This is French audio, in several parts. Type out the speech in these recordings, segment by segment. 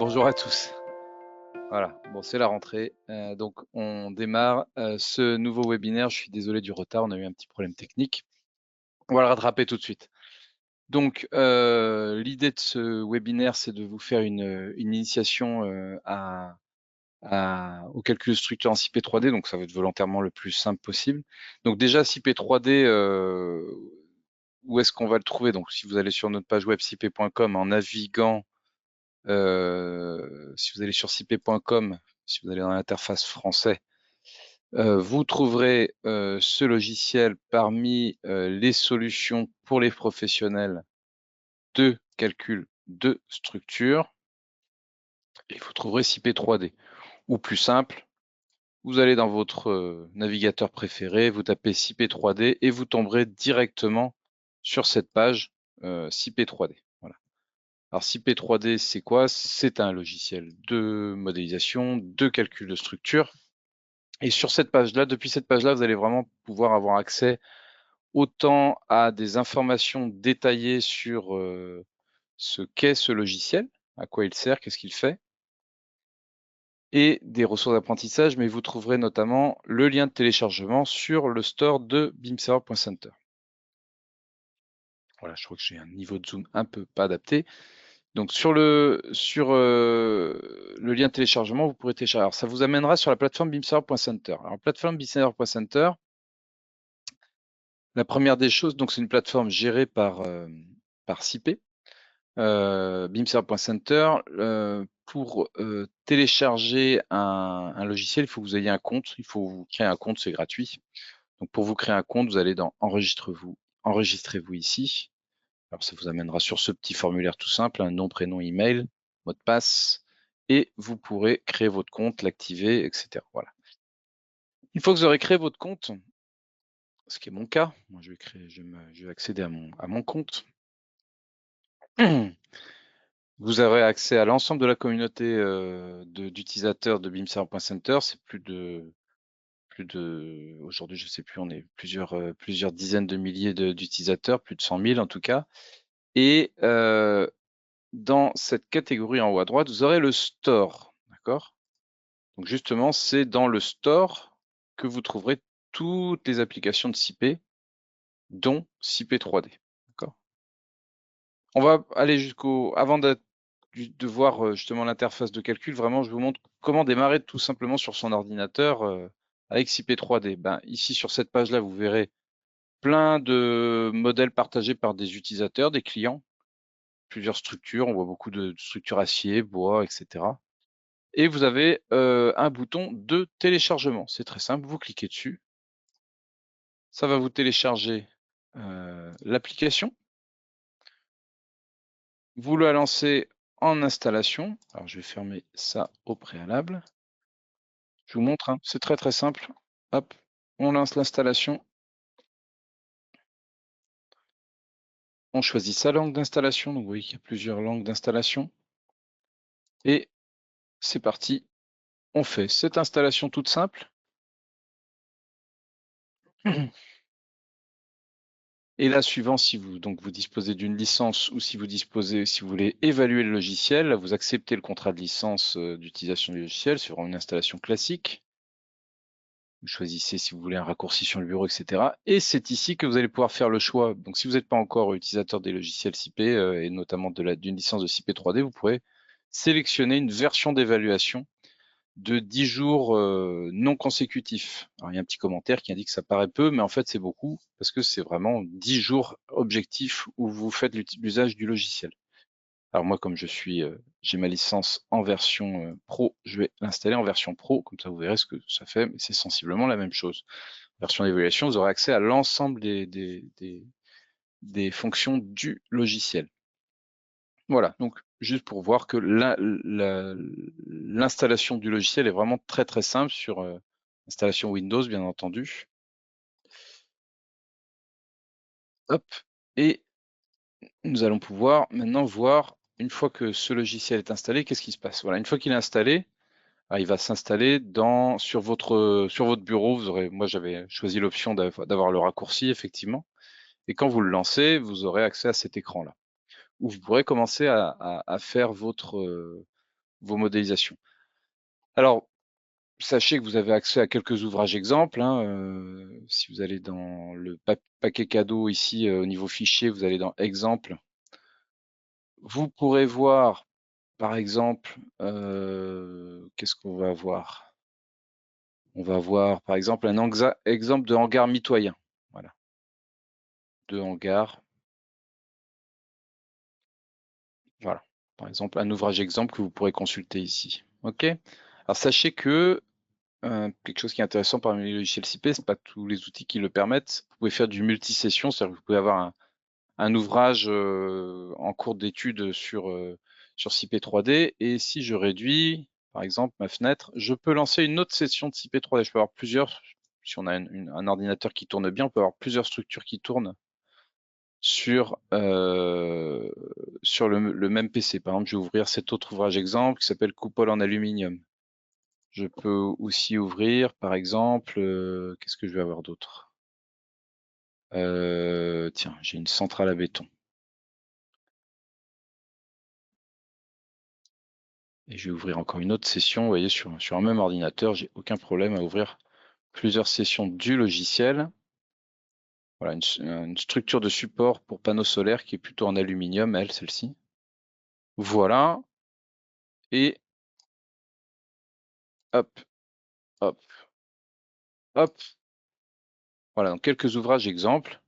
Bonjour à tous. Voilà, bon, c'est la rentrée, donc on démarre ce nouveau webinaire. Je suis désolé du retard, on a eu un petit problème technique. On va le rattraper tout de suite. Donc, l'idée de ce webinaire, c'est de vous faire une initiation au calcul de structure en CP3D, donc ça va être volontairement le plus simple possible. Donc déjà, CP3D, où est-ce qu'on va le trouver? Donc si vous allez sur notre page web cp.com en naviguant, si vous allez sur cp.com, si vous allez dans l'interface français, vous trouverez ce logiciel parmi les solutions pour les professionnels de calcul de structure, et vous trouverez CP3D. Ou plus simple, vous allez dans votre navigateur préféré, vous tapez CP3D et vous tomberez directement sur cette page CP3D. Voilà. Alors CP3D, c'est quoi? C'est un logiciel de modélisation, de calcul de structure. Et sur cette page-là, depuis cette page-là, vous allez vraiment pouvoir avoir accès autant à des informations détaillées sur ce qu'est ce logiciel, à quoi il sert, qu'est-ce qu'il fait, et des ressources d'apprentissage, mais vous trouverez notamment le lien de téléchargement sur le store de bimserver.center. Voilà, je crois que j'ai un niveau de zoom un peu pas adapté. Donc sur le lien de téléchargement, vous pourrez télécharger. Alors ça vous amènera sur la plateforme bimserver.center. Alors plateforme bimserver.center, la première des choses, donc c'est une plateforme gérée par CIP. Bimserver.center, pour télécharger un logiciel, il faut que vous ayez un compte. Il faut vous créer un compte, c'est gratuit. Donc pour vous créer un compte, vous allez dans enregistrez-vous ici. Alors ça vous amènera sur ce petit formulaire tout simple, un nom, prénom, email, mot de passe, et vous pourrez créer votre compte, l'activer, etc. Voilà. Une fois que vous aurez créé votre compte, ce qui est mon cas, moi je vais accéder à mon compte. Vous aurez accès à l'ensemble de la communauté d'utilisateurs de bimserver.center. C'est plus de aujourd'hui, je sais plus, on est plusieurs dizaines de milliers d'utilisateurs, plus de 100 000 en tout cas. Et dans cette catégorie en haut à droite, vous aurez le store, d'accord? Donc justement, c'est dans le store que vous trouverez toutes les applications de CIP, dont CIP3D, d'accord? On va aller avant de voir justement l'interface de calcul, vraiment, je vous montre comment démarrer tout simplement sur son ordinateur avec CIP3D. Ben, ici, sur cette page-là, vous verrez plein de modèles partagés par des utilisateurs, des clients, plusieurs structures. On voit beaucoup de structures acier, bois, etc. Et vous avez un bouton de téléchargement. C'est très simple, vous cliquez dessus. Ça va vous télécharger l'application. Vous la lancez en installation. Alors, je vais fermer ça au préalable. Je vous montre, hein, c'est très très simple. Hop, on lance l'installation. On choisit sa langue d'installation. Donc, vous voyez qu'il y a plusieurs langues d'installation. Et c'est parti. On fait cette installation toute simple. Et là, suivant si vous disposez d'une licence ou si vous voulez évaluer le logiciel, là, vous acceptez le contrat de licence d'utilisation du logiciel sur une installation classique. Vous choisissez si vous voulez un raccourci sur le bureau, etc. Et c'est ici que vous allez pouvoir faire le choix. Donc, si vous n'êtes pas encore utilisateur des logiciels CIP et notamment d'une licence de CIP3D, vous pourrez sélectionner une version d'évaluation de 10 jours non consécutifs. Alors, il y a un petit commentaire qui indique que ça paraît peu, mais en fait, c'est beaucoup parce que c'est vraiment 10 jours objectifs où vous faites l'usage du logiciel. Alors moi, comme j'ai ma licence en version pro, je vais l'installer en version pro, comme ça vous verrez ce que ça fait, mais c'est sensiblement la même chose. Version d'évaluation, vous aurez accès à l'ensemble des fonctions du logiciel. Voilà, donc juste pour voir que l'installation du logiciel est vraiment très très simple sur installation Windows, bien entendu. Hop, et nous allons pouvoir maintenant voir, une fois que ce logiciel est installé, qu'est-ce qui se passe? Voilà, une fois qu'il est installé, il va s'installer sur votre bureau. Moi j'avais choisi l'option d'avoir le raccourci, effectivement. Et quand vous le lancez, vous aurez accès à cet écran-là, où vous pourrez commencer à faire vos modélisations. Alors, sachez que vous avez accès à quelques ouvrages exemples. Si vous allez dans le paquet cadeau ici, au niveau fichier, vous allez dans Exemple. Vous pourrez voir, par exemple, qu'est-ce qu'on va voir? On va voir, par exemple, un exemple de hangar mitoyen. Voilà, de hangar. Voilà, par exemple, un ouvrage exemple que vous pourrez consulter ici. OK? Alors, sachez que quelque chose qui est intéressant parmi les logiciels CP, c'est pas tous les outils qui le permettent. Vous pouvez faire du multi-session, c'est-à-dire que vous pouvez avoir un ouvrage en cours d'étude sur CP 3D, et si je réduis, par exemple, ma fenêtre, je peux lancer une autre session de CP 3D. Je peux avoir plusieurs, si on a un ordinateur qui tourne bien, on peut avoir plusieurs structures qui tournent sur le même PC. Par exemple, je vais ouvrir cet autre ouvrage exemple qui s'appelle Coupole en aluminium. Je peux aussi ouvrir, par exemple, qu'est-ce que je vais avoir d'autre? Tiens, j'ai une centrale à béton. Et je vais ouvrir encore une autre session. Vous voyez, sur un même ordinateur, j'ai aucun problème à ouvrir plusieurs sessions du logiciel. Voilà, une structure de support pour panneaux solaires qui est plutôt en aluminium, celle-ci. Voilà. Et hop, hop, hop. Voilà, donc quelques ouvrages exemples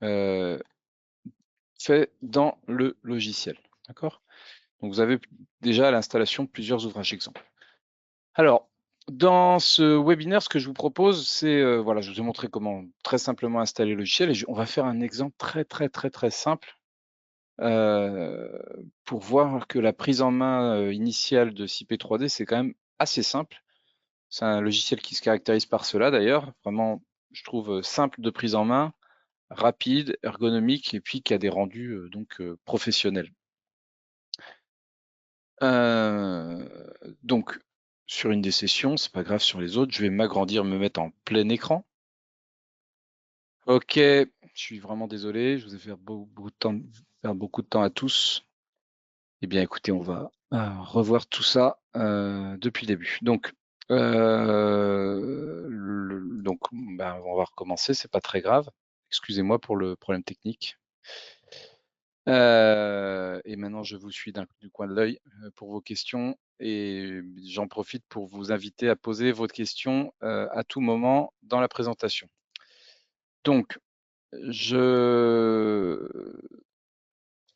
faits dans le logiciel. D'accord? Donc vous avez déjà à l'installation plusieurs ouvrages exemples. Alors, dans ce webinaire, ce que je vous propose, c'est, voilà, je vous ai montré comment très simplement installer le logiciel, et on va faire un exemple très simple pour voir que la prise en main initiale de CP3D, c'est quand même assez simple. C'est un logiciel qui se caractérise par cela d'ailleurs, vraiment, je trouve simple de prise en main, rapide, ergonomique, et puis qui a des rendus professionnels. Donc, sur une des sessions, c'est pas grave sur les autres, je vais m'agrandir, me mettre en plein écran. Ok, je suis vraiment désolé, je vous ai fait perdre beaucoup de temps à tous. Eh bien, écoutez, on va revoir tout ça depuis le début. Donc, on va recommencer, c'est pas très grave. Excusez-moi pour le problème technique. Et maintenant, je vous suis du coin de l'œil pour vos questions, et j'en profite pour vous inviter à poser votre question à tout moment dans la présentation. Donc,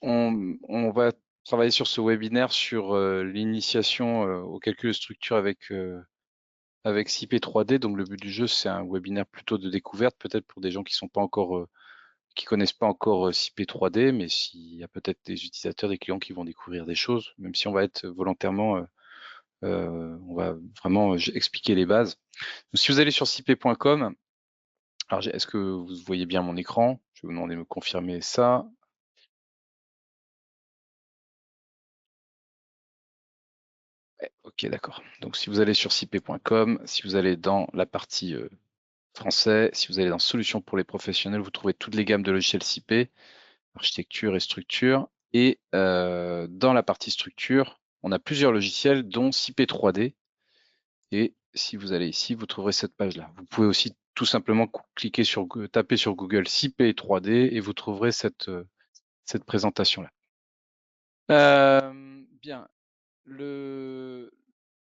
on va travailler sur ce webinaire sur l'initiation au calcul de structure avec CP3D. Donc, le but du jeu, c'est un webinaire plutôt de découverte, peut-être pour des gens qui sont pas encore qui connaissent pas encore CP3D, mais s'il y a peut-être des utilisateurs, des clients qui vont découvrir des choses, même si on va être volontairement, on va vraiment expliquer les bases. Donc, si vous allez sur cp.com, alors est-ce que vous voyez bien mon écran? Je vais vous demander de me confirmer ça. Ouais, ok, d'accord. Donc si vous allez sur cp.com, si vous allez dans la partie français, si vous allez dans solutions pour les professionnels, vous trouvez toutes les gammes de logiciels CP, architecture et structure. Et dans la partie structure, on a plusieurs logiciels, dont CP3D. Et si vous allez ici, vous trouverez cette page-là. Vous pouvez aussi tout simplement taper sur Google CP3D et vous trouverez cette présentation-là. Bien.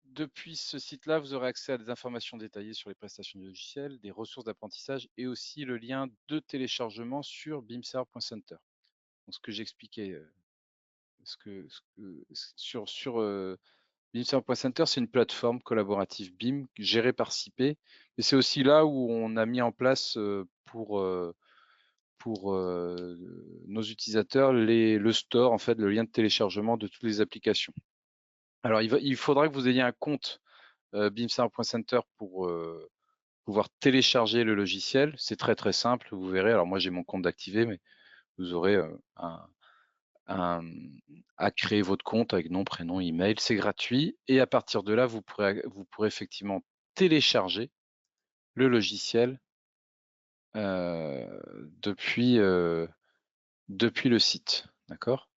Depuis ce site-là, vous aurez accès à des informations détaillées sur les prestations du logiciel, des ressources d'apprentissage et aussi le lien de téléchargement sur bimserve.center. Donc, ce que j'expliquais, sur bimserve.center, c'est une plateforme collaborative BIM gérée par CIP, et c'est aussi là où on a mis en place pour nos utilisateurs le store, en fait, le lien de téléchargement de toutes les applications. Alors, il faudra que vous ayez un compte bimserve.center pour pouvoir télécharger le logiciel. C'est très simple, vous verrez. Alors moi j'ai mon compte d'activé, mais vous aurez à créer votre compte avec nom, prénom, email. C'est gratuit, et à partir de là, vous pourrez effectivement télécharger le logiciel depuis le site. D'accord?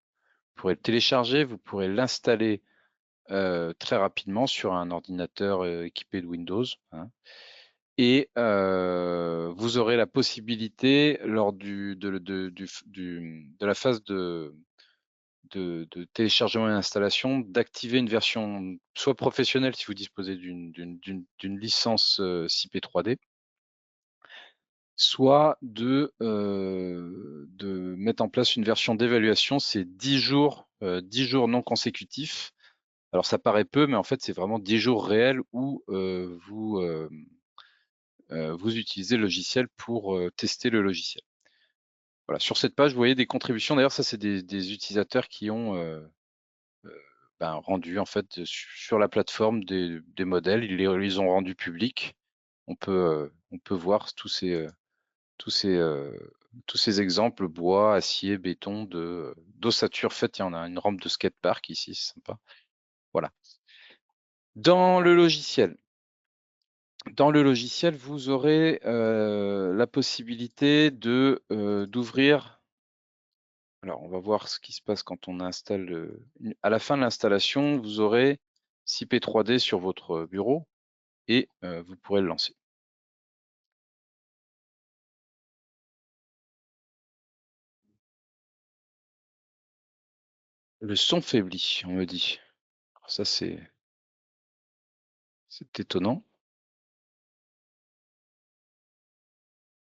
Vous pourrez le télécharger, vous pourrez l'installer très rapidement sur un ordinateur équipé de Windows, hein. Et vous aurez la possibilité lors de la phase de téléchargement et installation d'activer une version soit professionnelle si vous disposez d'une licence CP3D, soit de mettre en place une version d'évaluation. C'est 10 jours non consécutifs. Alors ça paraît peu, mais en fait c'est vraiment 10 jours réels où vous utilisez le logiciel pour tester le logiciel. Voilà, sur cette page, vous voyez des contributions. D'ailleurs, ça, c'est des utilisateurs qui ont rendu en fait sur la plateforme des modèles. Ils ont rendu publics. On peut voir tous ces, tous ces exemples bois, acier, béton d'ossature faite. Il y en a une rampe de skatepark ici, c'est sympa. Voilà. Dans le logiciel, vous aurez la possibilité d'ouvrir. Alors, on va voir ce qui se passe quand on installe. À la fin de l'installation, vous aurez CP3D sur votre bureau et vous pourrez le lancer. Le son faiblit, on me dit. Alors ça, c'est étonnant.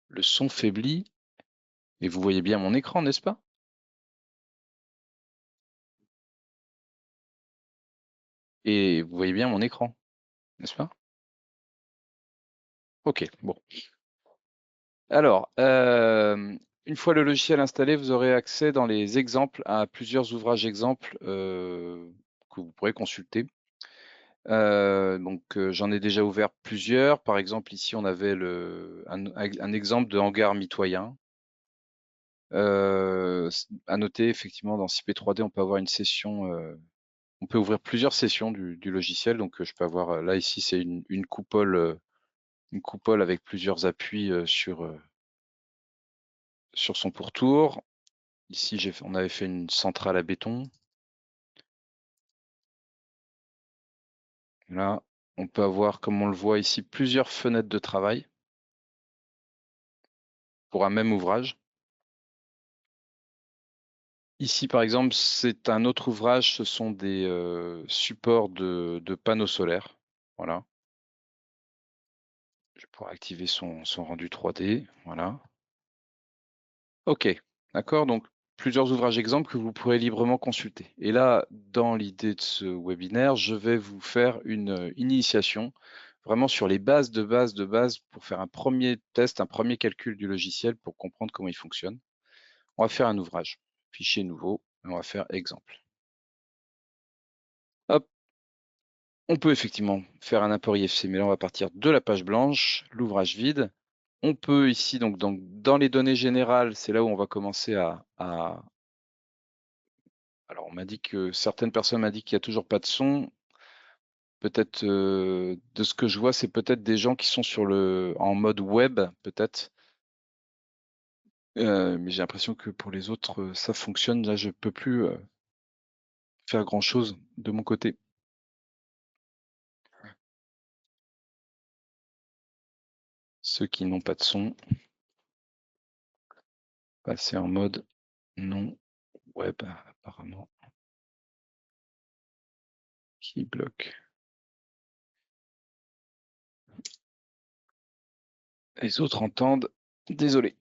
Le son faiblit. Et vous voyez bien mon écran, n'est-ce pas? Et vous voyez bien mon écran, n'est-ce pas? Ok, bon. Alors, une fois le logiciel installé, vous aurez accès dans les exemples à plusieurs ouvrages exemples que vous pourrez consulter. J'en ai déjà ouvert plusieurs. Par exemple, ici, on avait un exemple de hangar mitoyen. À noter, effectivement, dans CP3D, on peut avoir une session, on peut ouvrir plusieurs sessions du logiciel. Donc, je peux avoir, là, ici, c'est une coupole avec plusieurs appuis sur son pourtour. Ici, on avait fait une centrale à béton. Là, on peut avoir, comme on le voit ici, plusieurs fenêtres de travail pour un même ouvrage. Ici, par exemple, c'est un autre ouvrage, ce sont des supports de panneaux solaires. Voilà. Je pourrais activer son rendu 3D. Voilà. OK, d'accord. Donc, plusieurs ouvrages exemples que vous pourrez librement consulter. Et là, dans l'idée de ce webinaire, je vais vous faire une initiation vraiment sur les bases de base pour faire un premier test, un premier calcul du logiciel pour comprendre comment il fonctionne. On va faire un ouvrage, fichier nouveau, et on va faire exemple. Hop, on peut effectivement faire un import IFC, mais là, on va partir de la page blanche, l'ouvrage vide. On peut ici, donc dans les données générales, c'est là où on va commencer alors, on m'a dit que certaines personnes m'ont dit qu'il n'y a toujours pas de son. Peut-être, de ce que je vois, c'est peut-être des gens qui sont en mode web, peut-être. Mais j'ai l'impression que pour les autres, ça fonctionne. Là, je peux plus faire grand-chose de mon côté. Ceux qui n'ont pas de son, passer en mode non web, apparemment, qui bloque. Les autres entendent. Désolé.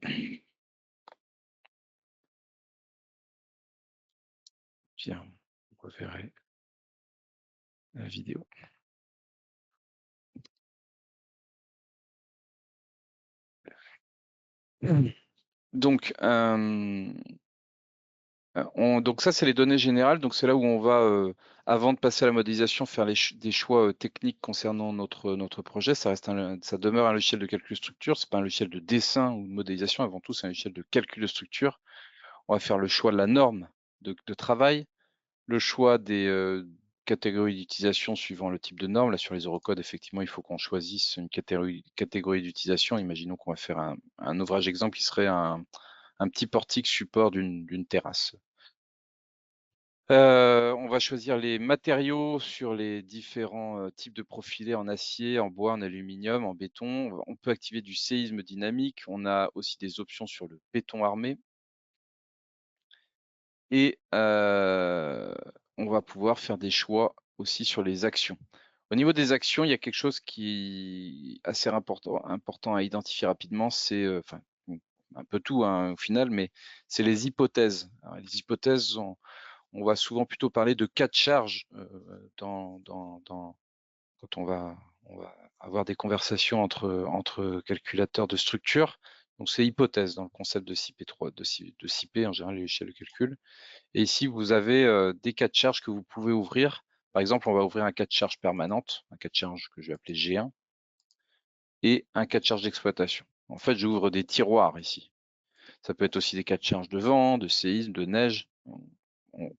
Tiens, vous reverrez la vidéo. Donc, donc ça, c'est les données générales. Donc c'est là où on va, avant de passer à la modélisation, faire des choix techniques concernant notre projet. Ça demeure un logiciel de calcul de structure. C'est pas un logiciel de dessin ou de modélisation. Avant tout, c'est un logiciel de calcul de structure. On va faire le choix de la norme de travail, le choix des catégories d'utilisation suivant le type de norme. Là, sur les Eurocodes, effectivement, il faut qu'on choisisse une catégorie d'utilisation. Imaginons qu'on va faire un ouvrage exemple qui serait un petit portique support d'une terrasse. On va choisir les matériaux sur les différents, types de profilés en acier, en bois, en aluminium, en béton. On peut activer du séisme dynamique. On a aussi des options sur le béton armé et on va pouvoir faire des choix aussi sur les actions. Au niveau des actions, il y a quelque chose qui est assez important à identifier rapidement, c'est, enfin, un peu tout, hein, au final, mais c'est les hypothèses. Alors les hypothèses, on va souvent plutôt parler de cas de charge, quand on va avoir des conversations entre calculateurs de structure. Donc c'est hypothèse dans le concept de CP3, de CP en général, les logiciels de calcul. Et ici, vous avez, des cas de charge que vous pouvez ouvrir. Par exemple, on va ouvrir un cas de charge permanente, un cas de charge que je vais appeler G1 et un cas de charge d'exploitation. En fait, j'ouvre des tiroirs ici. Ça peut être aussi des cas de charge de vent, de séisme, de neige.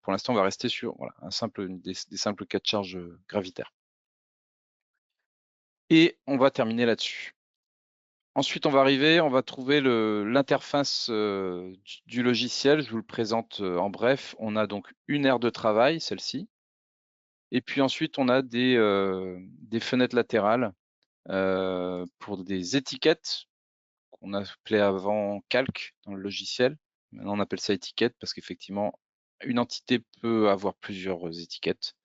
Pour l'instant, on va rester sur voilà, des simples cas de charge gravitaires. Et on va terminer là-dessus. Ensuite, on va trouver l'interface du logiciel. Je vous le présente en bref. On a donc une aire de travail, celle-ci. Et puis ensuite, on a des fenêtres latérales pour des étiquettes qu'on appelait avant calque dans le logiciel. Maintenant, on appelle ça étiquette parce qu'effectivement, une entité peut avoir plusieurs étiquettes.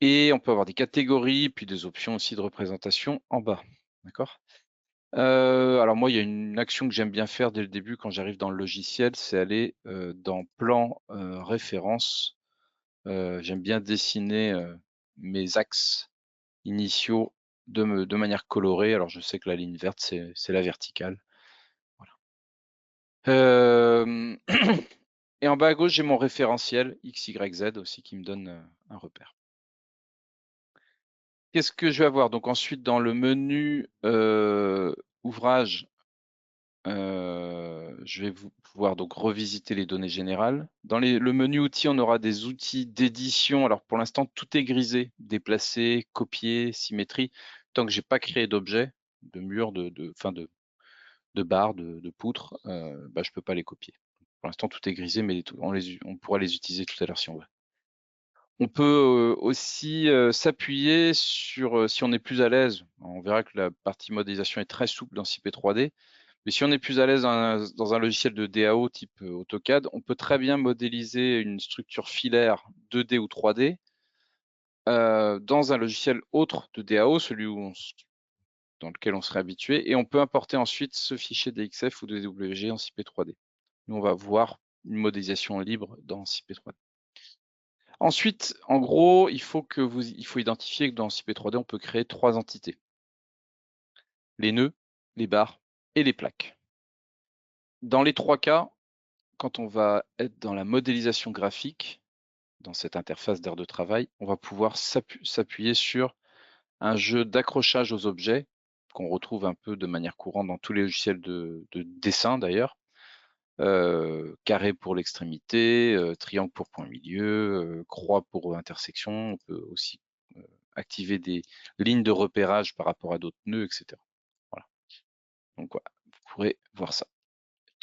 Et on peut avoir des catégories, puis des options aussi de représentation en bas. D'accord? Alors moi, il y a une action que j'aime bien faire dès le début quand j'arrive dans le logiciel, c'est aller dans plan référence. J'aime bien dessiner mes axes initiaux de manière colorée. Alors je sais que la ligne verte, c'est la verticale. Voilà. Et en bas à gauche, j'ai mon référentiel X, Y, Z aussi qui me donne un repère. Qu'est-ce que je vais avoir? Donc ensuite, dans le menu ouvrage, je vais pouvoir donc revisiter les données générales. Dans le menu outils, on aura des outils d'édition. Alors pour l'instant, tout est grisé, déplacer, copier, symétrie. Tant que j'ai pas créé d'objet, de mur, de barres, de poutres, bah, je peux pas les copier. Pour l'instant, tout est grisé, mais on pourra les utiliser tout à l'heure si on veut. On peut aussi s'appuyer sur, si on est plus à l'aise, on verra que la partie modélisation est très souple dans CP3D, mais si on est plus à l'aise dans un logiciel de DAO type AutoCAD, on peut très bien modéliser une structure filaire 2D ou 3D dans un logiciel autre de DAO, celui dans lequel on serait habitué, et on peut importer ensuite ce fichier DXF ou de DWG en CP3D. Nous, on va voir une modélisation libre dans CP3D. Ensuite, en gros, il faut identifier que dans CP3D, on peut créer 3 entités. Les nœuds, les barres et les plaques. Dans les 3 cas, quand on va être dans la modélisation graphique, dans cette interface d'aire de travail, on va pouvoir s'appuyer sur un jeu d'accrochage aux objets, qu'on retrouve un peu de manière courante dans tous les logiciels de dessin d'ailleurs. Carré pour l'extrémité, triangle pour point milieu, croix pour intersection. On peut aussi activer des lignes de repérage par rapport à d'autres nœuds, etc. Voilà. Donc voilà, vous pourrez voir ça.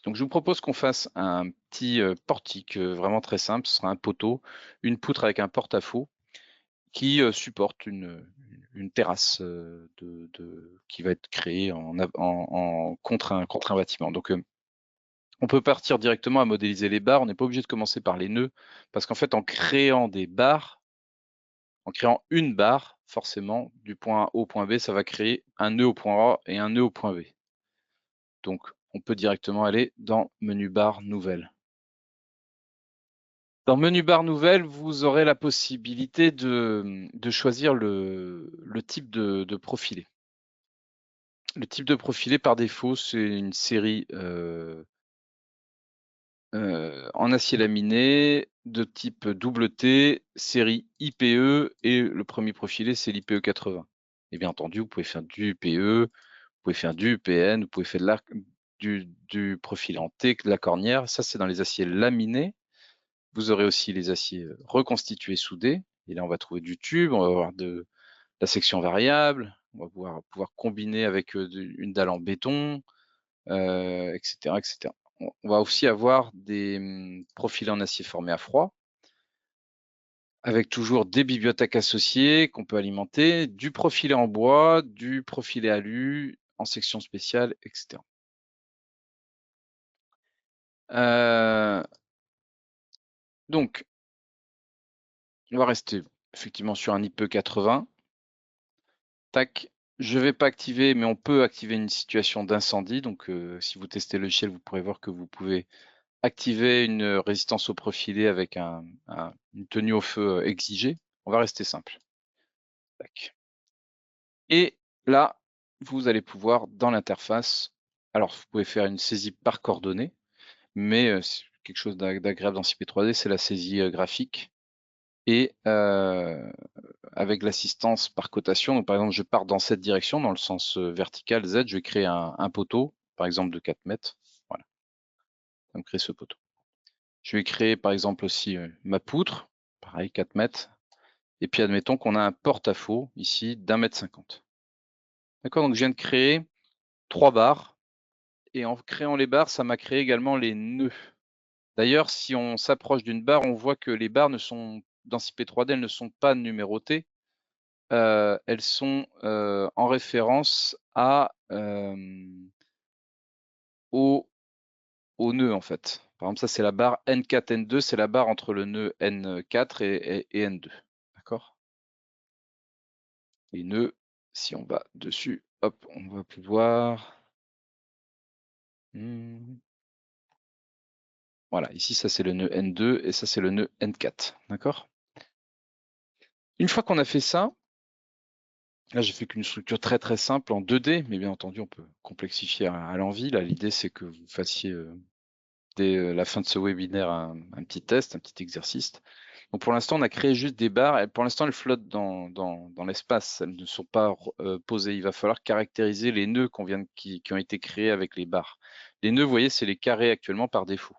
Donc je vous propose qu'on fasse un petit portique vraiment très simple. Ce sera un poteau, une poutre avec un porte-à-faux qui supporte une terrasse qui va être créée contre un bâtiment. Donc on peut partir directement à modéliser les barres. On n'est pas obligé de commencer par les nœuds parce qu'en fait, en créant des barres, en créant une barre, forcément, du point A au point B, ça va créer un nœud au point A et un nœud au point B. Donc, on peut directement aller dans menu barre nouvelle. Dans menu barre nouvelle, vous aurez la possibilité de choisir le type de profilé. Le type de profilé, par défaut, c'est une série en acier laminé de type double T, série IPE, et le premier profilé, c'est l'IPE 80. Et bien entendu, vous pouvez faire du UPE, vous pouvez faire du UPN, vous pouvez faire du profilé en T, de la cornière. Ça, c'est dans les aciers laminés. Vous aurez aussi les aciers reconstitués soudés. Et là, on va trouver du tube, on va avoir de la section variable, on va pouvoir combiner avec une dalle en béton, etc., etc. On va aussi avoir des profilés en acier formés à froid. avec toujours des bibliothèques associées qu'on peut alimenter, du profilé en bois, du profilé alu, en section spéciale, etc. Donc, on va rester effectivement sur un IP 80. Tac, je ne vais pas activer, mais on peut activer une situation d'incendie. Donc, si vous testez le logiciel, vous pourrez voir que vous pouvez activer une résistance au profilé avec une tenue au feu exigée. On va rester simple. Tac. Et là, vous allez pouvoir, dans l'interface, alors vous pouvez faire une saisie par coordonnées, mais c'est quelque chose d'agréable dans CP3D, c'est la saisie graphique. Et avec l'assistance par cotation, donc par exemple, je pars dans cette direction, dans le sens vertical Z, je vais créer un poteau, par exemple de 4 mètres. Voilà, ça me crée ce poteau. Je vais créer par exemple aussi ma poutre, pareil, 4 mètres. Et puis admettons qu'on a un porte-à-faux ici d'1,50 m. D'accord, donc je viens de créer 3 barres. Et en créant les barres, ça m'a créé également les nœuds. D'ailleurs, si on s'approche d'une barre, on voit que les barres dans CP3D, elles ne sont pas numérotées. Elles sont en référence au nœud en fait. Par exemple, ça c'est la barre N4, N2, c'est la barre entre le nœud N4 et N2. D'accord? Les nœuds, si on va dessus, hop, on va pouvoir. Voilà, ici ça c'est le nœud N2 et ça c'est le nœud N4. D'accord? Une fois qu'on a fait ça, là j'ai fait qu'une structure très très simple en 2D, mais bien entendu on peut complexifier à l'envie. Là l'idée c'est que vous fassiez dès la fin de ce webinaire un petit test, un petit exercice. Donc pour l'instant, on a créé juste des barres. Pour l'instant, elles flottent dans l'espace. Elles ne sont pas posées. Il va falloir caractériser les nœuds qui ont été créés avec les barres. Les nœuds, vous voyez, c'est les carrés actuellement par défaut.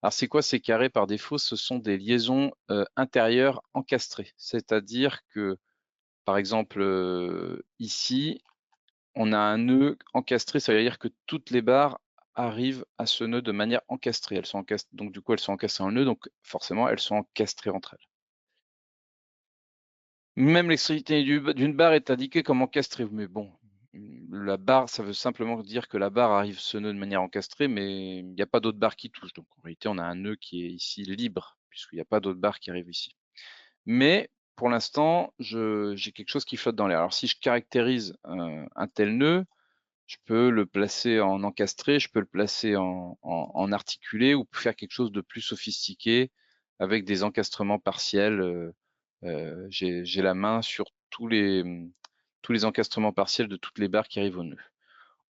Alors c'est quoi ces carrés par défaut? Ce sont des liaisons intérieures encastrées. C'est-à-dire que, par exemple, ici, on a un nœud encastré, ça veut dire que toutes les barres arrivent à ce nœud de manière encastrée. Elles sont encastrées, donc du coup, elles sont encastrées en nœud, donc forcément, elles sont encastrées entre elles. Même l'extrémité d'une barre est indiquée comme encastrée, mais bon, la barre, ça veut simplement dire que la barre arrive ce nœud de manière encastrée, mais il n'y a pas d'autres barres qui touchent. Donc en réalité, on a un nœud qui est ici libre, puisqu'il n'y a pas d'autres barres qui arrivent ici. Mais pour l'instant, j'ai quelque chose qui flotte dans l'air. Alors si je caractérise un tel nœud, je peux le placer en encastré, je peux le placer en articulé ou faire quelque chose de plus sophistiqué avec des encastrements partiels. J'ai la main sur tous les encastrements partiels de toutes les barres qui arrivent au nœud.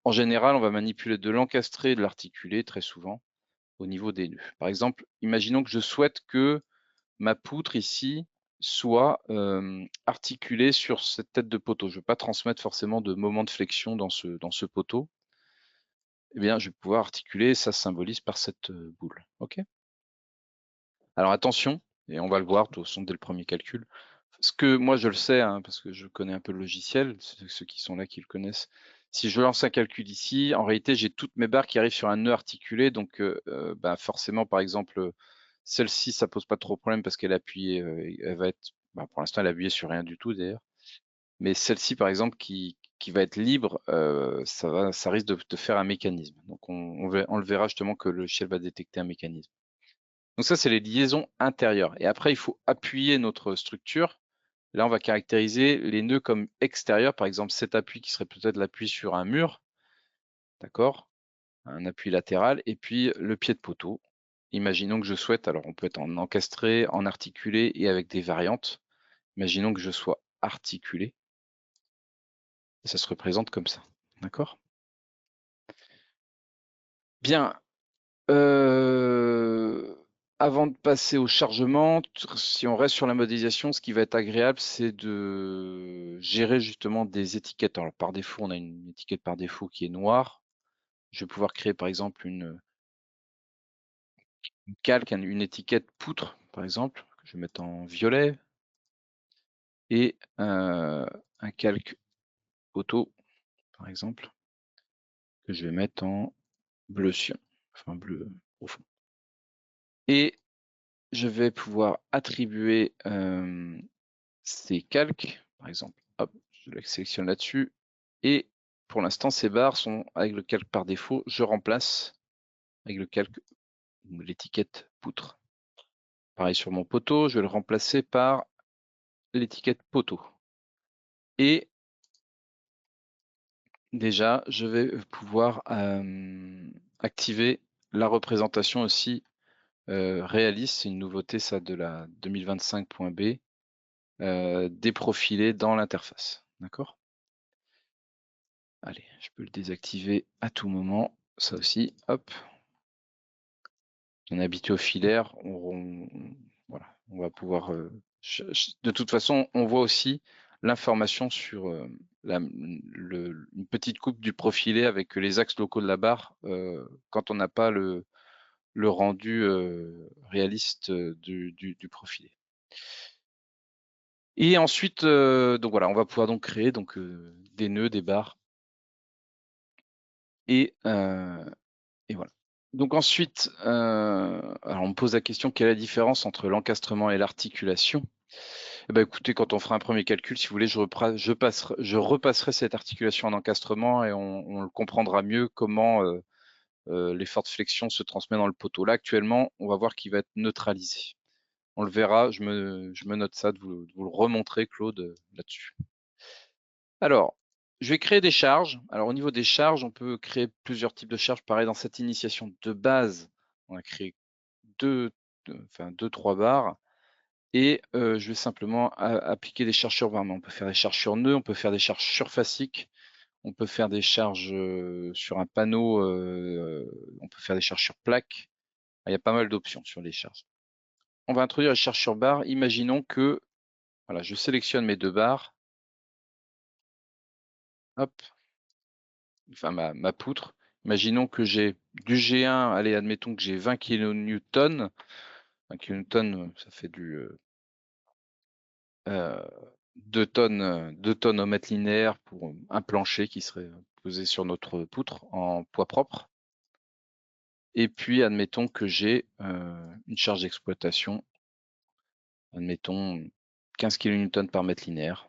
En général, on va manipuler de l'encastré et de l'articulé très souvent au niveau des nœuds. Par exemple, imaginons que je souhaite que ma poutre ici soit articulée sur cette tête de poteau. Je ne veux pas transmettre forcément de moment de flexion dans ce poteau. Eh bien, je vais pouvoir articuler, ça se symbolise par cette boule. OK? Alors attention, et on va le voir de toute façon dès le premier calcul. Ce que moi je le sais, hein, parce que je connais un peu le logiciel, ceux qui sont là qui le connaissent. Si je lance un calcul ici, en réalité j'ai toutes mes barres qui arrivent sur un nœud articulé, donc bah, forcément par exemple celle-ci ça pose pas trop de problème parce qu'elle est appuyée, elle va être, bah, pour l'instant elle est appuyée sur rien du tout d'ailleurs. Mais celle-ci par exemple qui va être libre, ça risque de faire un mécanisme. Donc on le verra justement que le logiciel va détecter un mécanisme. Donc ça, c'est les liaisons intérieures. Et après, il faut appuyer notre structure. Là, on va caractériser les nœuds comme extérieurs. Par exemple, cet appui qui serait peut-être l'appui sur un mur, d'accord? Un appui latéral. Et puis, le pied de poteau. Imaginons que je souhaite, alors on peut être en encastré, en articulé et avec des variantes. Imaginons que je sois articulé. Et ça se représente comme ça, d'accord? Bien, avant de passer au chargement, si on reste sur la modélisation, ce qui va être agréable, c'est de gérer justement des étiquettes. Alors par défaut, on a une étiquette par défaut qui est noire. Je vais pouvoir créer par exemple une calque, une étiquette poutre, par exemple, que je vais mettre en violet, et un calque auto, par exemple, que je vais mettre en bleu cyan, enfin bleu profond. Et je vais pouvoir attribuer ces calques, par exemple. Hop, je les sélectionne là-dessus. Et pour l'instant, ces barres sont avec le calque par défaut. Je remplace avec le calque l'étiquette poutre. Pareil sur mon poteau, je vais le remplacer par l'étiquette poteau. Et déjà, je vais pouvoir activer la représentation aussi réaliste. C'est une nouveauté, ça, de la 2025.b, déprofilé dans l'interface. D'accord? Allez, je peux le désactiver à tout moment. Ça aussi, hop. On est habitué au filaire. Voilà, on va pouvoir. De toute façon, on voit aussi l'information sur une petite coupe du profilé avec les axes locaux de la barre quand on n'a pas le rendu réaliste du profilé. Et ensuite, donc voilà, on va pouvoir donc créer des nœuds, des barres. Et voilà. Donc ensuite, alors on me pose la question, quelle est la différence entre l'encastrement et l'articulation? Eh ben, écoutez, quand on fera un premier calcul, si vous voulez, je repasserai cette articulation en encastrement et on le comprendra mieux comment l'effort de flexion se transmet dans le poteau. Là, actuellement, on va voir qu'il va être neutralisé. On le verra, je me note ça, de vous le remontrer, Claude, là-dessus. Alors, je vais créer des charges. Alors, au niveau des charges, on peut créer plusieurs types de charges. Pareil, dans cette initiation de base, on a créé deux, 3 barres. Et je vais simplement appliquer des charges sur barre. On peut faire des charges sur nœud, on peut faire des charges surfaciques, on peut faire des charges sur un panneau, on peut faire des charges sur plaque. Il y a pas mal d'options sur les charges. On va introduire les charges sur barre. Imaginons que voilà, je sélectionne mes 2 barres. Hop, enfin ma poutre. Imaginons que j'ai du G1, allez, admettons que j'ai 20 kN. 20 kN, ça fait du 2 tonnes au mètre linéaire pour un plancher qui serait posé sur notre poutre en poids propre. Et puis, admettons que j'ai une charge d'exploitation, admettons 15 kN par mètre linéaire.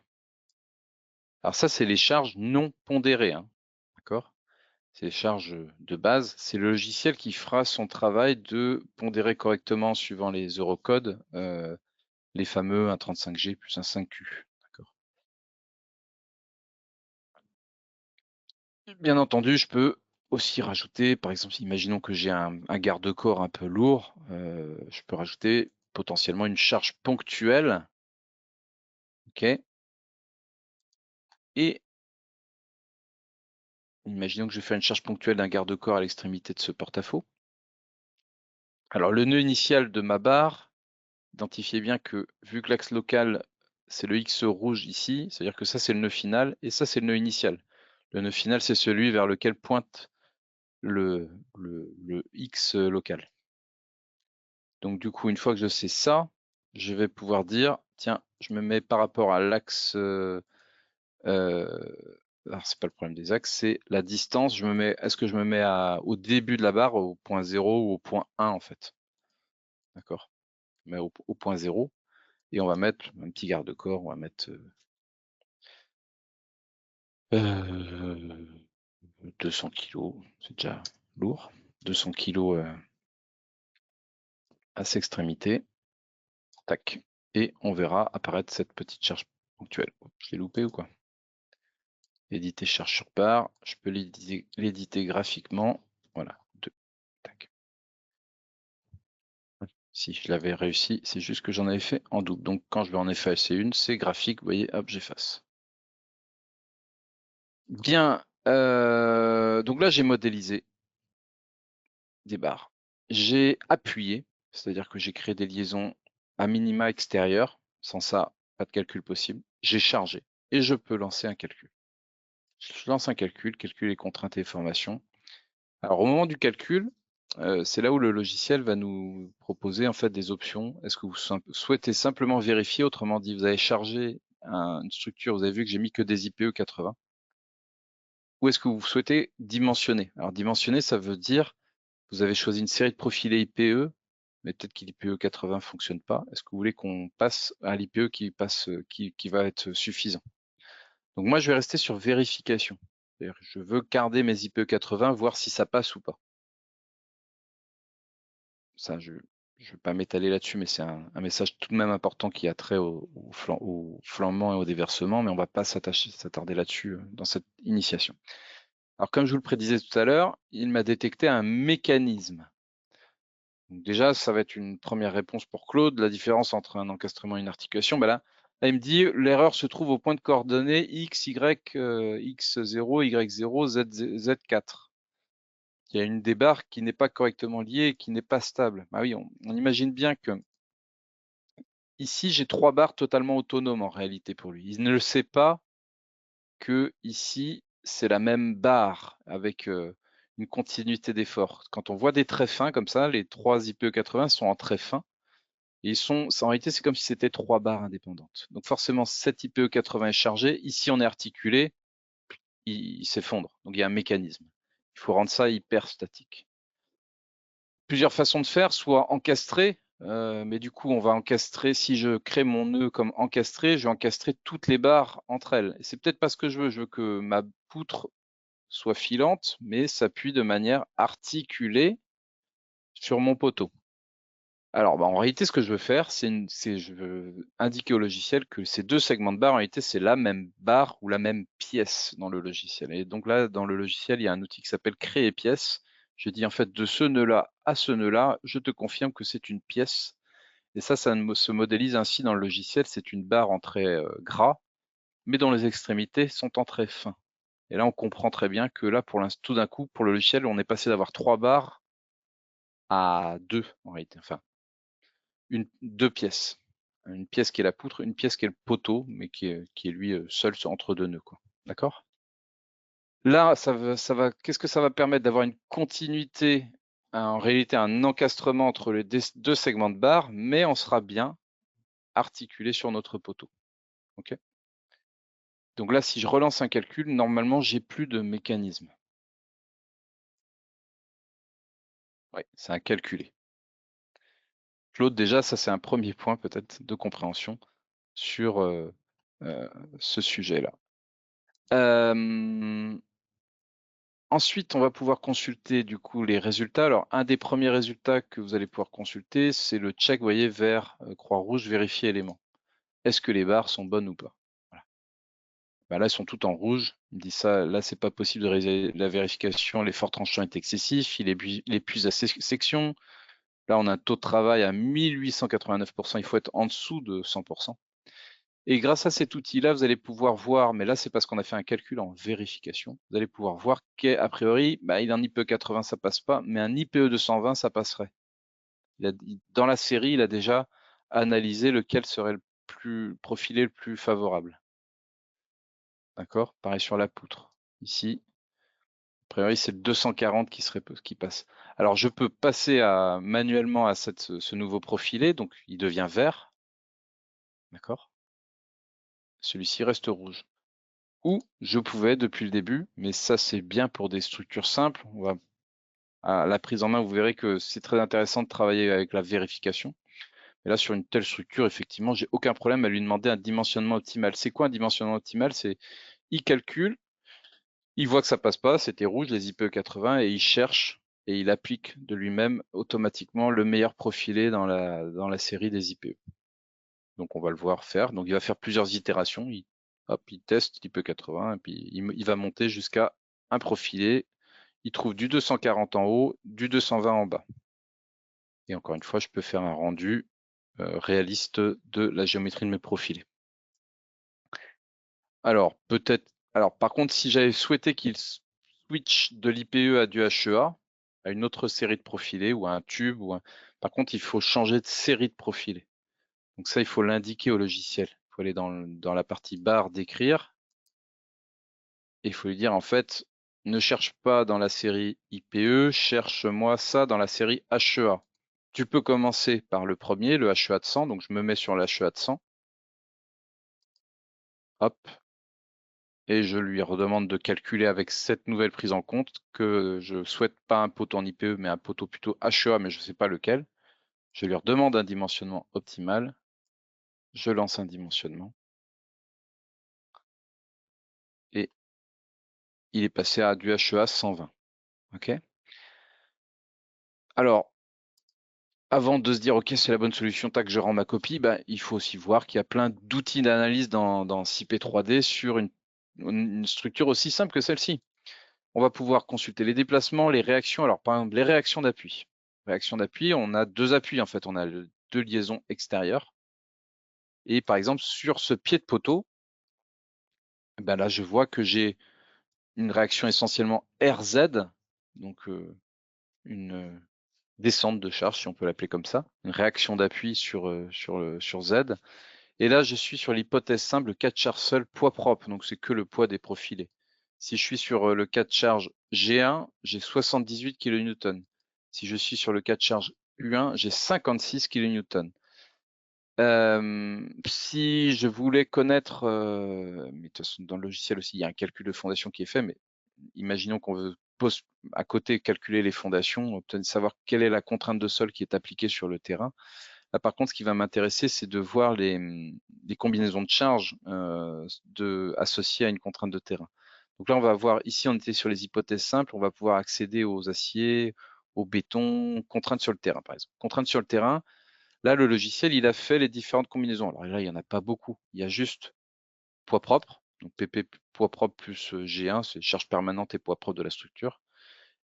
Alors ça, c'est les charges non pondérées, hein, d'accord? C'est les charges de base. C'est le logiciel qui fera son travail de pondérer correctement, suivant les eurocodes, les fameux 1,35G plus 1,5Q. D'accord. Bien entendu, je peux aussi rajouter, par exemple, imaginons que j'ai un garde-corps un peu lourd, je peux rajouter potentiellement une charge ponctuelle. OK. Et imaginons que je vais faire une charge ponctuelle d'un garde-corps à l'extrémité de ce porte-à-faux. Alors, le nœud initial de ma barre, identifiez bien que, vu que l'axe local, c'est le X rouge ici, c'est-à-dire que ça, c'est le nœud final, et ça, c'est le nœud initial. Le nœud final, c'est celui vers lequel pointe le X local. Donc du coup, une fois que je sais ça, je vais pouvoir dire, tiens, je me mets par rapport à l'axe, alors c'est pas le problème des axes, c'est la distance, est-ce que je me mets au début de la barre, au point 0 ou au point 1 en fait? D'accord? Mais au point 0, et on va mettre un petit garde-corps, on va mettre 200 kg, c'est déjà lourd, 200 kg à cette extrémité, tac, et on verra apparaître cette petite charge ponctuelle. Je l'ai loupé ou quoi? Éditer charge sur barre, je peux l'éditer graphiquement. Voilà, 2. Tac. Si je l'avais réussi, c'est juste que j'en avais fait en double. Donc quand je vais en effacer une, c'est graphique, vous voyez, hop, j'efface. Bien, donc là j'ai modélisé des barres. J'ai appuyé, c'est-à-dire que j'ai créé des liaisons à minima extérieures. Sans ça, pas de calcul possible. J'ai chargé et je peux lancer un calcul. Je lance un calcul les contraintes et formations. Alors au moment du calcul, c'est là où le logiciel va nous proposer en fait des options. Est-ce que vous souhaitez simplement vérifier, autrement dit, vous avez chargé une structure, vous avez vu que j'ai mis que des IPE 80, ou est-ce que vous souhaitez dimensionner? Alors dimensionner, ça veut dire, vous avez choisi une série de profilés IPE mais peut-être que l'IPE 80 fonctionne pas. Est-ce que vous voulez qu'on passe à l'IPE qui va être suffisant? Donc moi, je vais rester sur vérification. C'est-à-dire, je veux garder mes IPE 80, voir si ça passe ou pas. Ça, je ne vais pas m'étaler là-dessus, mais c'est un message tout de même important qui a trait au flambement et au déversement, mais on ne va pas s'attarder là-dessus dans cette initiation. Alors, comme je vous le prédisais tout à l'heure, il m'a détecté un mécanisme. Donc déjà, ça va être une première réponse pour Claude. La différence entre un encastrement et une articulation, ben là, il me dit l'erreur se trouve au point de coordonnées x, y, x0, y0, z4. Il y a une des barres qui n'est pas correctement liée et qui n'est pas stable. Ah oui, on imagine bien que ici, j'ai 3 barres totalement autonomes en réalité pour lui. Il ne le sait pas que ici, c'est la même barre avec une continuité d'effort. Quand on voit des traits fins comme ça, les 3 IPE80 sont en traits fins. Et en réalité, c'est comme si c'était 3 barres indépendantes. Donc forcément, cet IPE80 est chargé. Ici, on est articulé, il s'effondre. Donc il y a un mécanisme. Il faut rendre ça hyper statique. Plusieurs façons de faire, soit encastrer, mais du coup, on va encastrer, si je crée mon nœud comme encastré, je vais encastrer toutes les barres entre elles. Et c'est peut-être pas ce que je veux que ma poutre soit filante, mais s'appuie de manière articulée sur mon poteau. Alors, en réalité, ce que je veux faire, je veux indiquer au logiciel que ces 2 segments de barre, en réalité, c'est la même barre ou la même pièce dans le logiciel. Et donc là, dans le logiciel, il y a un outil qui s'appelle créer pièce. Je dis en fait de ce nœud-là à ce nœud-là, je te confirme que c'est une pièce. Et ça se modélise ainsi dans le logiciel. C'est une barre en traits gras, mais dont les extrémités sont en traits fins. Et là, on comprend très bien que là, tout d'un coup, pour le logiciel, on est passé d'avoir 3 barres à 2 en réalité. Enfin, 2 pièces. Une pièce qui est la poutre, une pièce qui est le poteau, mais qui est lui seul entre 2 nœuds, quoi. D'accord? Là, qu'est-ce que ça va permettre? D'avoir une continuité, en réalité un encastrement entre les 2 segments de barre, mais on sera bien articulé sur notre poteau. Ok? Donc là, si je relance un calcul, normalement, j'ai plus de mécanisme. Oui, c'est un calculé. Claude, déjà, ça c'est un premier point peut-être de compréhension sur ce sujet-là. Ensuite, on va pouvoir consulter du coup les résultats. Alors, un des premiers résultats que vous allez pouvoir consulter, c'est le check, vous voyez, vert, croix rouge, vérifier éléments. Est-ce que les barres sont bonnes ou pas? Voilà. Ben là, elles sont toutes en rouge. Il me dit ça, là, c'est pas possible de réaliser la vérification. L'effort tranchant est excessif, il épuise la section. Là, on a un taux de travail à 1889%. Il faut être en dessous de 100%. Et grâce à cet outil-là, vous allez pouvoir voir, mais là, c'est parce qu'on a fait un calcul en vérification. Vous allez pouvoir voir qu'a priori, il a un IPE 80, ça passe pas, mais un IPE 220, ça passerait. Dans la série, il a déjà analysé lequel serait le plus profilé, le plus favorable. D'accord? Pareil sur la poutre. Ici, a priori, c'est le 240 qui passe. Alors, je peux passer manuellement à ce nouveau profilé, donc il devient vert. D'accord? Celui-ci reste rouge. Ou je pouvais depuis le début, mais ça c'est bien pour des structures simples. À la prise en main, vous verrez que c'est très intéressant de travailler avec la vérification. Et là, sur une telle structure, effectivement, j'ai aucun problème à lui demander un dimensionnement optimal. C'est quoi un dimensionnement optimal? C'est il calcule, il voit que ça passe pas, c'était rouge, les IPE 80, et il cherche et il applique de lui-même automatiquement le meilleur profilé dans la série des IPE. Donc on va le voir faire. Donc il va faire plusieurs itérations. Il teste l'IPE 80 et puis il va monter jusqu'à un profilé. Il trouve du 240 en haut, du 220 en bas. Et encore une fois, je peux faire un rendu réaliste de la géométrie de mes profilés. Alors par contre, si j'avais souhaité qu'il switch de l'IPE à du HEA, à une autre série de profilés ou à un tube, par contre, il faut changer de série de profilés. Donc ça, il faut l'indiquer au logiciel. Il faut aller dans la partie barre d'écrire. Et il faut lui dire, en fait, ne cherche pas dans la série IPE, cherche-moi ça dans la série HEA. Tu peux commencer par le premier, le HEA de 100. Donc je me mets sur le HEA de 100. Hop. Et je lui redemande de calculer avec cette nouvelle prise en compte que je souhaite pas un poteau en IPE, mais un poteau plutôt HEA, mais je ne sais pas lequel. Je lui redemande un dimensionnement optimal. Je lance un dimensionnement. Et il est passé à du HEA 120. OK? Alors, avant de se dire, OK, c'est la bonne solution, tac, je rends ma copie, bah, il faut aussi voir qu'il y a plein d'outils d'analyse dans CP3D sur une structure aussi simple que celle-ci. On va pouvoir consulter les déplacements, les réactions. Alors, par exemple, les réactions d'appui. Réaction d'appui, on a deux appuis, en fait. On a deux liaisons extérieures. Et par exemple, sur ce pied de poteau, ben là, je vois que j'ai une réaction essentiellement RZ, donc une descente de charge, si on peut l'appeler comme ça, une réaction d'appui sur Z. Et là, je suis sur l'hypothèse simple, le cas de charge seul, poids propre, donc c'est que le poids des profilés. Si je suis sur le cas de charge G1, j'ai 78 kN. Si je suis sur le cas de charge U1, j'ai 56 kN. Si je voulais connaître, mais de toute façon dans le logiciel aussi, il y a un calcul de fondation qui est fait, mais imaginons qu'on veut à côté calculer les fondations, obtenir savoir quelle est la contrainte de sol qui est appliquée sur le terrain. Là, par contre, ce qui va m'intéresser, c'est de voir les combinaisons de charges associées à une contrainte de terrain. Donc là, on va voir, ici, on était sur les hypothèses simples, on va pouvoir accéder aux aciers, au béton, contraintes sur le terrain, par exemple. Contraintes sur le terrain, là, le logiciel, il a fait les différentes combinaisons. Alors là, il n'y en a pas beaucoup. Il y a juste poids propre, donc PP poids propre plus G1, c'est charge permanente et poids propre de la structure,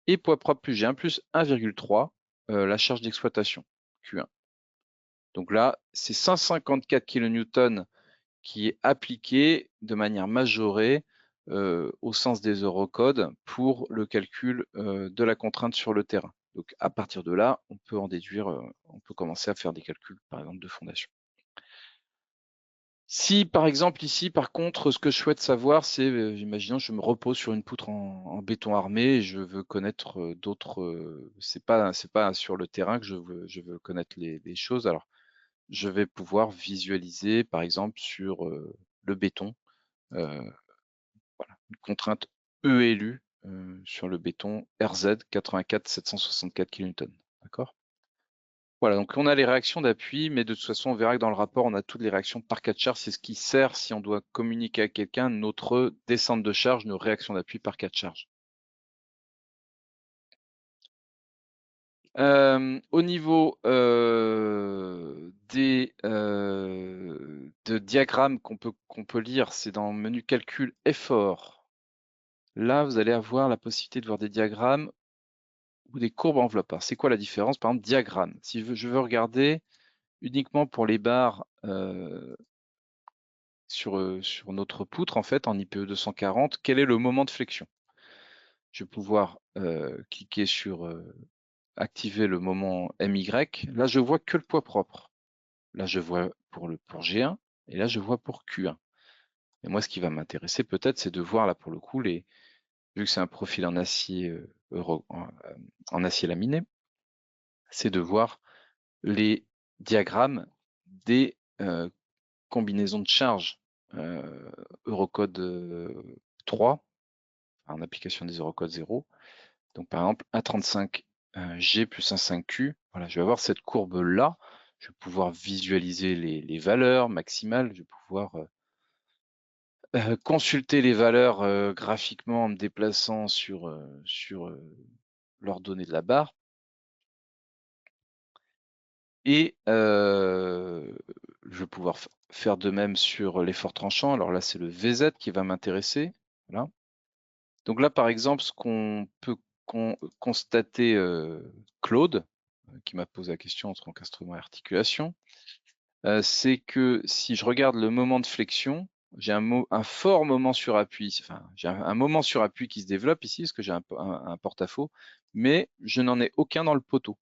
et poids propre plus G1 plus 1,3, la charge d'exploitation, Q1. Donc là, c'est 154 kN qui est appliqué de manière majorée au sens des eurocodes pour le calcul de la contrainte sur le terrain. Donc à partir de là, on peut en déduire, on peut commencer à faire des calculs, par exemple, de fondation. Si par exemple ici, par contre, ce que je souhaite savoir, c'est, imaginons, je me repose sur une poutre en béton armé et je veux connaître d'autres, c'est pas sur le terrain que je veux connaître les choses. Alors, je vais pouvoir visualiser, par exemple, sur le béton, voilà, une contrainte ELU sur le béton RZ 84 764 kN. D'accord? Voilà, donc on a les réactions d'appui, mais de toute façon, on verra que dans le rapport, on a toutes les réactions par cas de charge. C'est ce qui sert, si on doit communiquer à quelqu'un, notre descente de charge, nos réactions d'appui par cas de charge. Au niveau de diagrammes qu'on peut lire, c'est dans le menu calcul effort. Là, vous allez avoir la possibilité de voir des diagrammes ou des courbes enveloppes. Alors, c'est quoi la différence? Par exemple, diagramme. Si je veux regarder uniquement pour les barres sur notre poutre, en fait, en IPE 240, quel est le moment de flexion? Je vais pouvoir cliquer sur activer le moment MY. Là, je vois que le poids propre. Là, je vois pour G1 et là, je vois pour Q1. Et moi, ce qui va m'intéresser peut-être, c'est de voir là pour le coup, vu que c'est un profil en acier, en acier laminé, c'est de voir les diagrammes des combinaisons de charges Eurocode 3, en application des Eurocode 0. Donc par exemple, 1,35G plus 1,5Q. Voilà, je vais avoir cette courbe-là. Je vais pouvoir visualiser les valeurs maximales. Je vais pouvoir consulter les valeurs graphiquement en me déplaçant sur l'ordonnée de la barre. Et je vais pouvoir faire de même sur l'effort tranchant. Alors là, c'est le VZ qui va m'intéresser. Voilà. Donc là, par exemple, ce qu'on peut constater, Claude, qui m'a posé la question entre encastrement et articulation, c'est que si je regarde le moment de flexion, j'ai un fort moment sur appui, enfin, j'ai un moment sur appui qui se développe ici, parce que j'ai un porte-à-faux, mais je n'en ai aucun dans le poteau.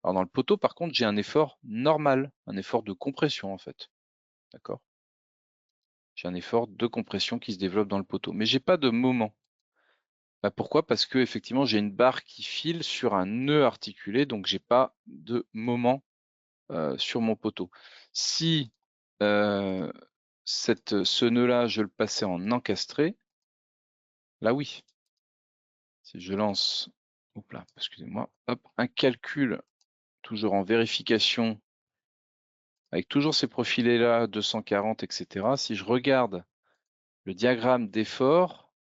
Alors dans le poteau, par contre, j'ai un effort normal, un effort de compression en fait. D'accord? J'ai un effort de compression qui se développe dans le poteau, mais j'ai pas de moment. Bah, pourquoi? Parce que effectivement, j'ai une barre qui file sur un nœud articulé, donc j'ai pas de moment sur mon poteau. Si ce nœud-là, je le passais en encastré, là oui. Si je lance, hop là, excusez-moi, hop, un calcul toujours en vérification, avec toujours ces profilés-là, 240, etc. Si je regarde le diagramme d'effort,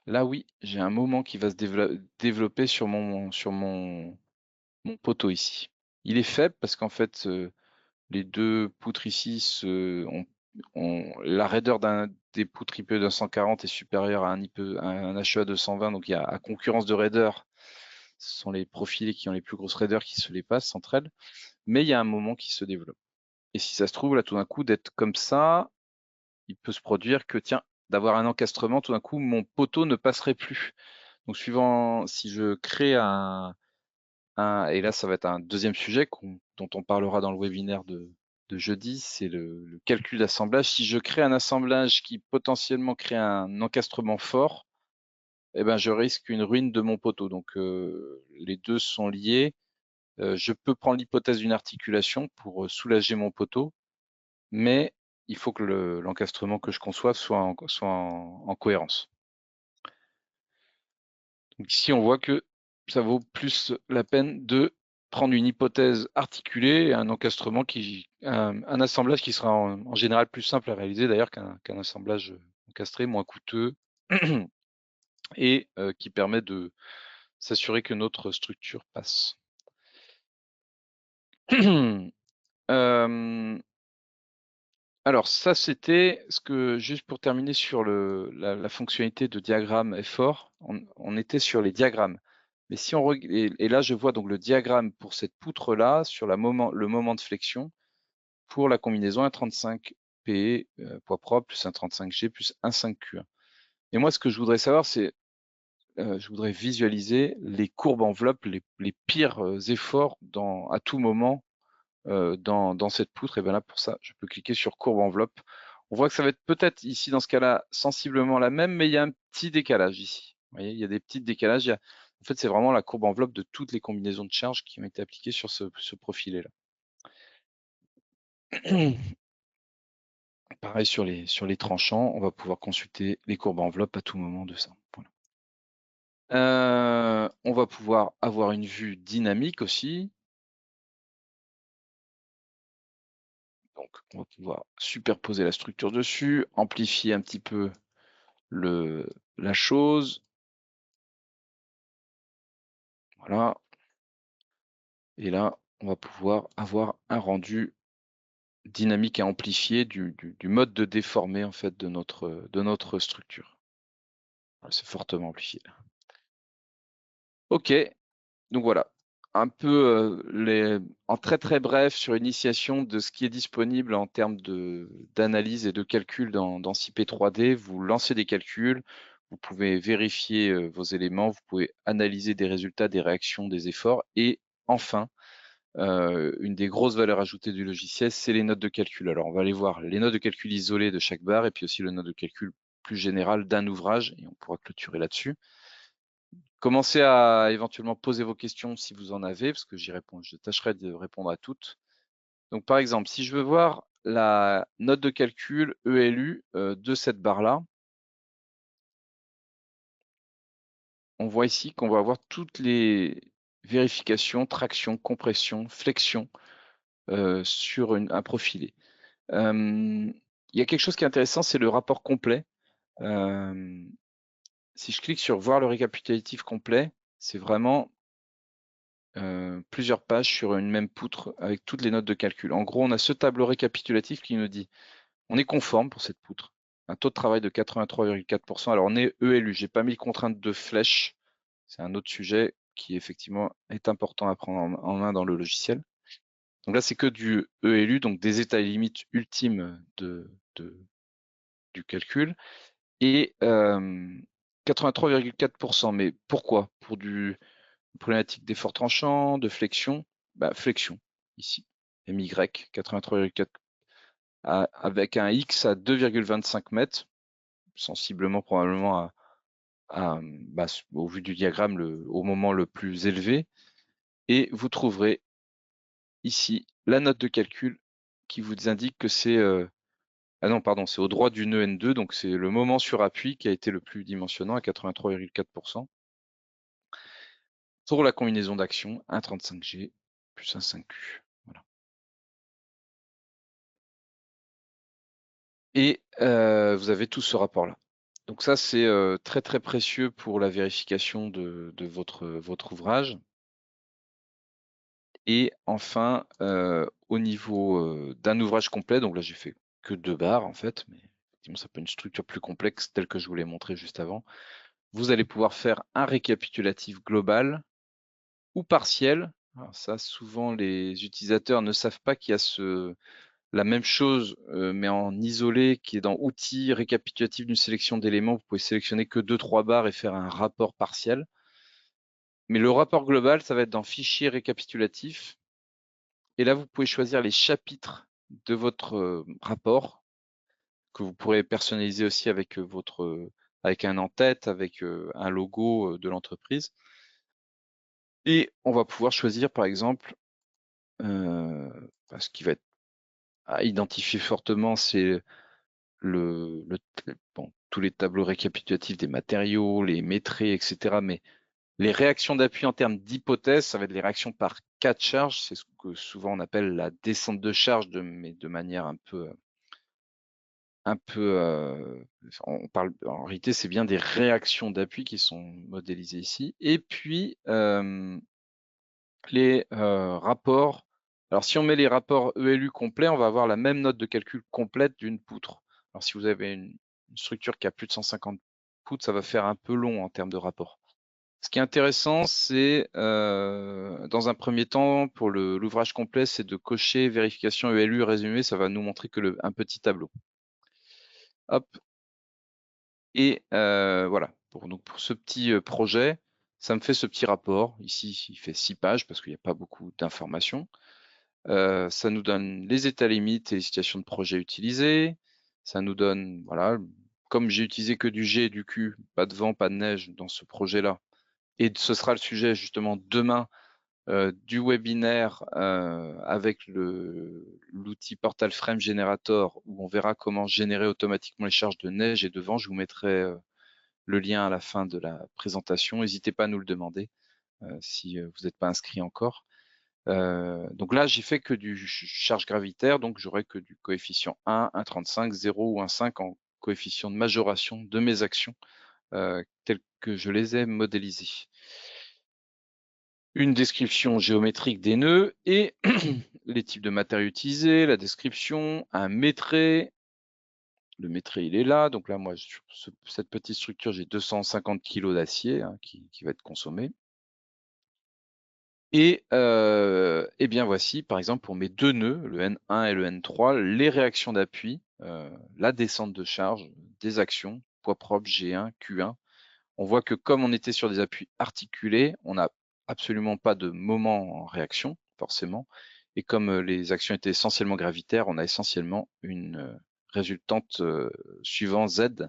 là oui, j'ai un moment qui va se développer sur mon poteau ici. Il est faible parce qu'en fait, les deux poutres ici la raideur des poutres IPE 240 est supérieure à un HEA 220, donc il y a à concurrence de raideur, ce sont les profilés qui ont les plus grosses raideurs qui se les passent entre elles, mais il y a un moment qui se développe. Et si ça se trouve, là, tout d'un coup, d'être comme ça, il peut se produire que, tiens, d'avoir un encastrement, tout d'un coup, mon poteau ne passerait plus. Donc, suivant, si je crée et là, ça va être un deuxième sujet dont on parlera dans le webinaire de jeudi, c'est le calcul d'assemblage. Si je crée un assemblage qui potentiellement crée un encastrement fort, eh ben, je risque une ruine de mon poteau. Donc, les deux sont liés. Je peux prendre l'hypothèse d'une articulation pour soulager mon poteau, mais il faut que l'encastrement que je conçoive soit en cohérence. Donc ici, on voit que ça vaut plus la peine de prendre une hypothèse articulée et un un assemblage qui sera en général plus simple à réaliser d'ailleurs qu'un assemblage encastré, moins coûteux et qui permet de s'assurer que notre structure passe. Alors ça, c'était juste pour terminer sur la fonctionnalité de diagramme effort, on était sur les diagrammes. Mais si on et là, je vois donc le diagramme pour cette poutre-là sur le moment de flexion pour la combinaison 1,35P poids propre plus 1,35G plus 1,5Q1. Et moi, ce que je voudrais savoir, c'est je voudrais visualiser les courbes enveloppes, les pires efforts à tout moment dans cette poutre. Et bien là, pour ça, je peux cliquer sur courbe enveloppe. On voit que ça va être peut-être ici, dans ce cas-là, sensiblement la même, mais il y a un petit décalage ici. Vous voyez, il y a des petits décalages. En fait, c'est vraiment la courbe enveloppe de toutes les combinaisons de charges qui ont été appliquées sur ce profilet-là. Pareil sur les tranchants, on va pouvoir consulter les courbes enveloppes à tout moment de ça. Voilà. On va pouvoir avoir une vue dynamique aussi. Donc, on va pouvoir superposer la structure dessus, amplifier un petit peu la chose. Voilà. Et là, on va pouvoir avoir un rendu dynamique et amplifié du mode de déformé en fait de notre structure. C'est fortement amplifié. Ok, donc voilà. Un peu en très très bref sur l'initiation de ce qui est disponible en termes d'analyse et de calcul dans CIP 3D. Vous lancez des calculs, vous pouvez vérifier vos éléments, vous pouvez analyser des résultats, des réactions, des efforts. Et enfin, une des grosses valeurs ajoutées du logiciel, c'est les notes de calcul. Alors, on va aller voir les notes de calcul isolées de chaque barre et puis aussi le note de calcul plus général d'un ouvrage et on pourra clôturer là-dessus. Commencez à éventuellement poser vos questions si vous en avez, parce que je tâcherai de répondre à toutes. Donc, par exemple, si je veux voir la note de calcul ELU de cette barre-là, on voit ici qu'on va avoir toutes les vérifications, traction, compression, flexion sur un profilé. Il y a quelque chose qui est intéressant, c'est le rapport complet. Si je clique sur voir le récapitulatif complet, c'est vraiment plusieurs pages sur une même poutre avec toutes les notes de calcul. En gros, on a ce tableau récapitulatif qui nous dit on est conforme pour cette poutre. Un taux de travail de 83,4%. Alors on est ELU, j'ai pas mis contrainte de flèche. C'est un autre sujet qui effectivement est important à prendre en main dans le logiciel. Donc là, c'est que du ELU, donc des états limites ultimes du calcul. Et 83,4%. Mais pourquoi? Pour du problématique d'effort tranchant, de flexion, flexion, ici, MY, 83,4, avec un X à 2,25 mètres, sensiblement probablement au vu du diagramme, au moment le plus élevé. Et vous trouverez ici la note de calcul qui vous indique que c'est ah non, pardon, c'est au droit du nœud N2, donc c'est le moment sur appui qui a été le plus dimensionnant à 83,4%. pour la combinaison d'actions, un 35G plus un 5Q. Voilà. Et vous avez tout ce rapport-là. Donc ça, c'est très très précieux pour la vérification de votre ouvrage. Et enfin, au niveau d'un ouvrage complet, donc là j'ai fait que 2 barres en fait, mais effectivement ça peut être une structure plus complexe telle que je vous l'ai montré juste avant. Vous allez pouvoir faire un récapitulatif global ou partiel. Alors ça, souvent les utilisateurs ne savent pas qu'il y a la même chose, mais en isolé, qui est dans outils récapitulatif d'une sélection d'éléments. Vous pouvez sélectionner que 2-3 barres et faire un rapport partiel. Mais le rapport global, ça va être dans fichier récapitulatif. Et là, vous pouvez choisir les chapitres de votre rapport que vous pourrez personnaliser aussi avec avec un en-tête, avec un logo de l'entreprise. Et on va pouvoir choisir, par exemple, ce qui va être à identifier fortement, c'est bon, tous les tableaux récapitulatifs des matériaux, les métrés, etc. Mais les réactions d'appui en termes d'hypothèse, ça va être les réactions par cas de charge. C'est ce que souvent on appelle la descente de charge, mais de manière un peu, on parle, en réalité, c'est bien des réactions d'appui qui sont modélisées ici. Et puis, les rapports. Alors, si on met les rapports ELU complets, on va avoir la même note de calcul complète d'une poutre. Alors, si vous avez une structure qui a plus de 150 poutres, ça va faire un peu long en termes de rapport. Ce qui est intéressant, c'est, dans un premier temps, pour l'ouvrage complet, c'est de cocher vérification ELU résumé. Ça va nous montrer que un petit tableau. Hop. Et voilà, donc pour ce petit projet, ça me fait ce petit rapport. Ici, il fait 6 pages parce qu'il n'y a pas beaucoup d'informations. Ça nous donne les états limites et les situations de projet utilisées. Ça nous donne, voilà, comme j'ai utilisé que du G et du Q, pas de vent, pas de neige dans ce projet-là. Et ce sera le sujet justement demain du webinaire avec l'outil Portal Frame Generator où on verra comment générer automatiquement les charges de neige et de vent. Je vous mettrai le lien à la fin de la présentation. N'hésitez pas à nous le demander si vous n'êtes pas inscrit encore. Donc là, j'ai fait que du charge gravitaire, donc j'aurai que du coefficient 1, 1,35, 0 ou 1,5 en coefficient de majoration de mes actions telles que je les ai modélisées. Une description géométrique des nœuds et les types de matériaux utilisés, la description, un métré. Le métré, il est là. Donc là, moi, sur cette petite structure, j'ai 250 kg d'acier qui va être consommé. Et bien voici, par exemple, pour mes deux nœuds, le N1 et le N3, les réactions d'appui, la descente de charge, des actions, poids propre G1, Q1. On voit que comme on était sur des appuis articulés, on n'a absolument pas de moment en réaction, forcément. Et comme les actions étaient essentiellement gravitaires, on a essentiellement une résultante suivant Z,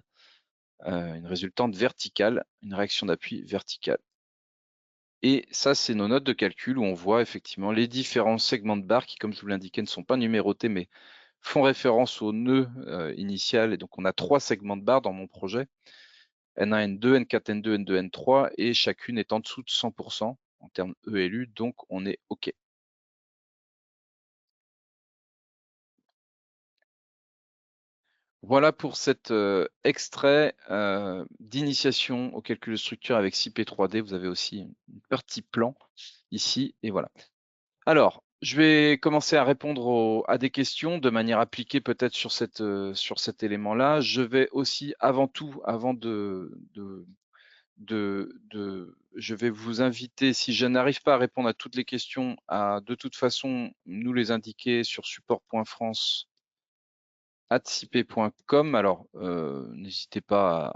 une résultante verticale, une réaction d'appui verticale. Et ça, c'est nos notes de calcul où on voit effectivement les différents segments de barres qui, comme je vous l'indiquais, ne sont pas numérotés, mais font référence au nœud initial. Et donc, on a 3 segments de barres dans mon projet. N1, N2, N4, N2, N2, N3, et chacune est en dessous de 100% en termes ELU, donc on est OK. Voilà pour cet extrait d'initiation au calcul de structure avec CP3D. Vous avez aussi un petit plan ici, et voilà. Alors, je vais commencer à répondre à des questions de manière appliquée peut-être sur cet élément-là. Je vais aussi, avant tout, avant je vais vous inviter, si je n'arrive pas à répondre à toutes les questions, à de toute façon nous les indiquer sur support.france@cip.com. Alors, n'hésitez pas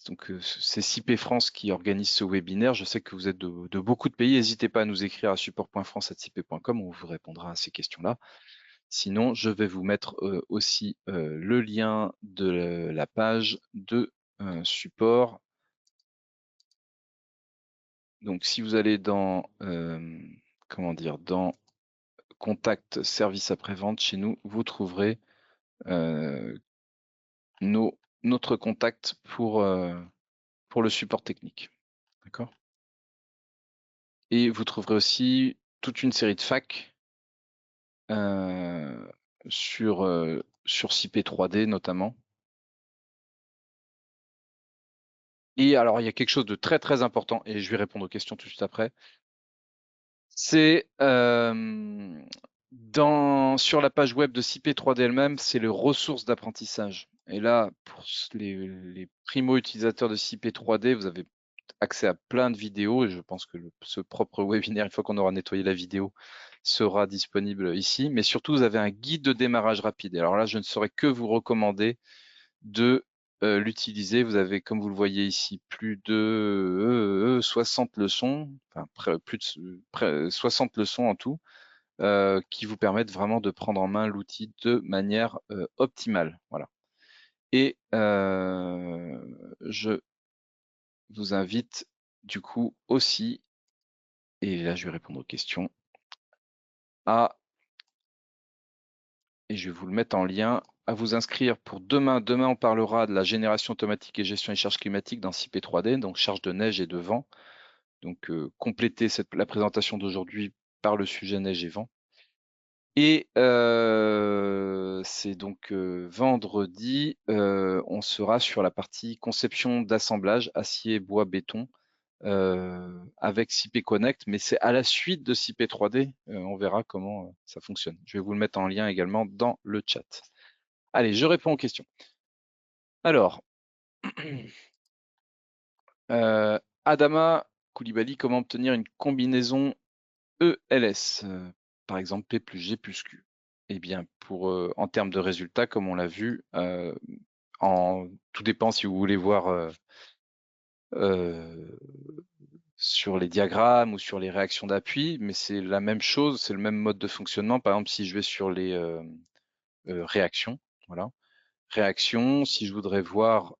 donc c'est CIP France qui organise ce webinaire. Je sais que vous êtes de beaucoup de pays. N'hésitez pas à nous écrire à support.france@cip.com. On vous répondra à ces questions-là. Sinon, je vais vous mettre aussi le lien de la page de support. Donc, si vous allez dans, comment dire, dans contact service après-vente chez nous, vous trouverez notre contact pour le support technique. D'accord? Et vous trouverez aussi toute une série de facs euh, sur CP 3D notamment. Et alors, il y a quelque chose de très très important, et je vais répondre aux questions tout de suite après. C'est sur la page web de CP 3D elle-même, c'est les ressources d'apprentissage. Et là, pour les primo-utilisateurs de CP 3D, vous avez accès à plein de vidéos, et je pense que ce propre webinaire, une fois qu'on aura nettoyé la vidéo, sera disponible ici. Mais surtout, vous avez un guide de démarrage rapide. Et alors là, je ne saurais que vous recommander de l'utiliser. Vous avez, comme vous le voyez ici, plus de 60 leçons, enfin plus de 60 leçons en tout, qui vous permettent vraiment de prendre en main l'outil de manière optimale. Voilà. Et je vous invite du coup aussi, et là je vais répondre aux questions, et je vais vous le mettre en lien, à vous inscrire pour demain. Demain, on parlera de la génération automatique et gestion des charges climatiques dans CP 3D, donc charges de neige et de vent. Donc, compléter la présentation d'aujourd'hui par le sujet neige et vent. Et c'est donc vendredi, on sera sur la partie conception d'assemblage acier, bois, béton avec CP Connect, mais c'est à la suite de CP 3D. On verra comment ça fonctionne. Je vais vous le mettre en lien également dans le chat. Allez, je réponds aux questions. Alors, Adama Koulibaly, comment obtenir une combinaison ELS, par exemple P plus G plus Q? Eh bien, en termes de résultats, comme on l'a vu, tout dépend si vous voulez voir sur les diagrammes ou sur les réactions d'appui, mais c'est la même chose, c'est le même mode de fonctionnement. Par exemple, si je vais sur les réactions, voilà. Réaction, si je voudrais voir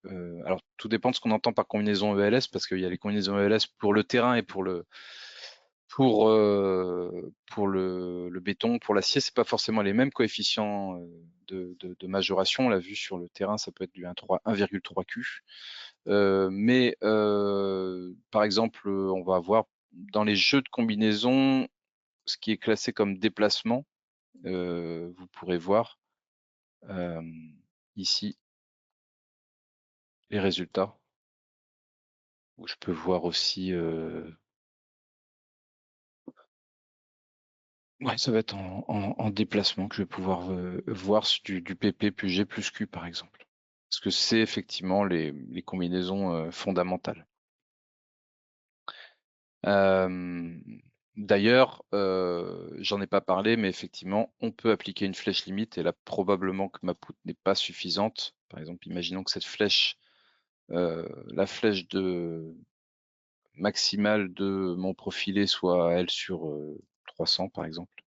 alors, tout dépend de ce qu'on entend par combinaison ELS, parce qu'il y a les combinaisons ELS pour le terrain et pour le béton, pour l'acier, c'est pas forcément les mêmes coefficients de majoration. On l'a vu sur le terrain, ça peut être du 1,3 Q. Mais par exemple, on va avoir dans les jeux de combinaison, ce qui est classé comme déplacement, vous pourrez voir ici les résultats, où je peux voir aussi ouais, ça va être en déplacement que je vais pouvoir voir du PP plus G plus Q par exemple. Parce que c'est effectivement les combinaisons fondamentales. D'ailleurs, j'en ai pas parlé, mais effectivement, on peut appliquer une flèche limite, et là, probablement que ma poutre n'est pas suffisante. Par exemple, imaginons que cette flèche, la flèche maximale de mon profilé soit elle sur 300 par exemple.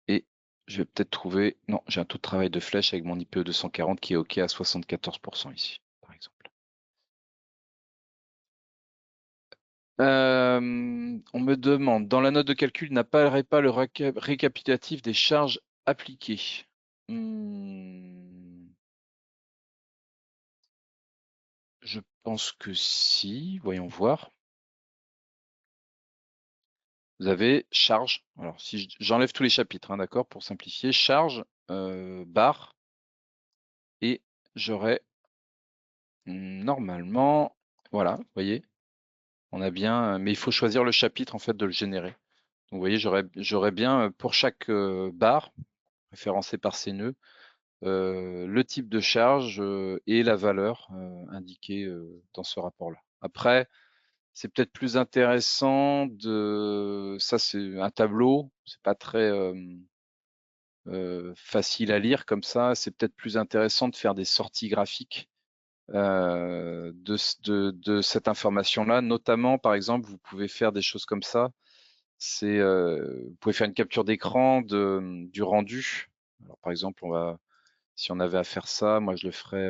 Et je vais peut-être trouver... Non, j'ai un taux de travail de flèche avec mon IPE 240 qui est OK à 74% ici, par exemple. On me demande, dans la note de calcul, n'apparaît pas le récapitulatif des charges appliquées. Je pense que si, voyons voir. Vous avez charge, alors si j'enlève tous les chapitres, hein, d'accord, pour simplifier, charge, barre, et j'aurai normalement, voilà, vous voyez, on a bien, mais il faut choisir le chapitre en fait de le générer. Donc vous voyez, j'aurais bien pour chaque barre, référencée par ces nœuds, le type de charge et la valeur indiquée dans ce rapport-là. Après, c'est peut-être plus intéressant ça c'est un tableau, c'est pas très facile à lire comme ça, c'est peut-être plus intéressant de faire des sorties graphiques de cette information-là, notamment par exemple, vous pouvez faire des choses comme ça, vous pouvez faire une capture d'écran du rendu. Alors, par exemple, si on avait à faire ça, moi je le ferais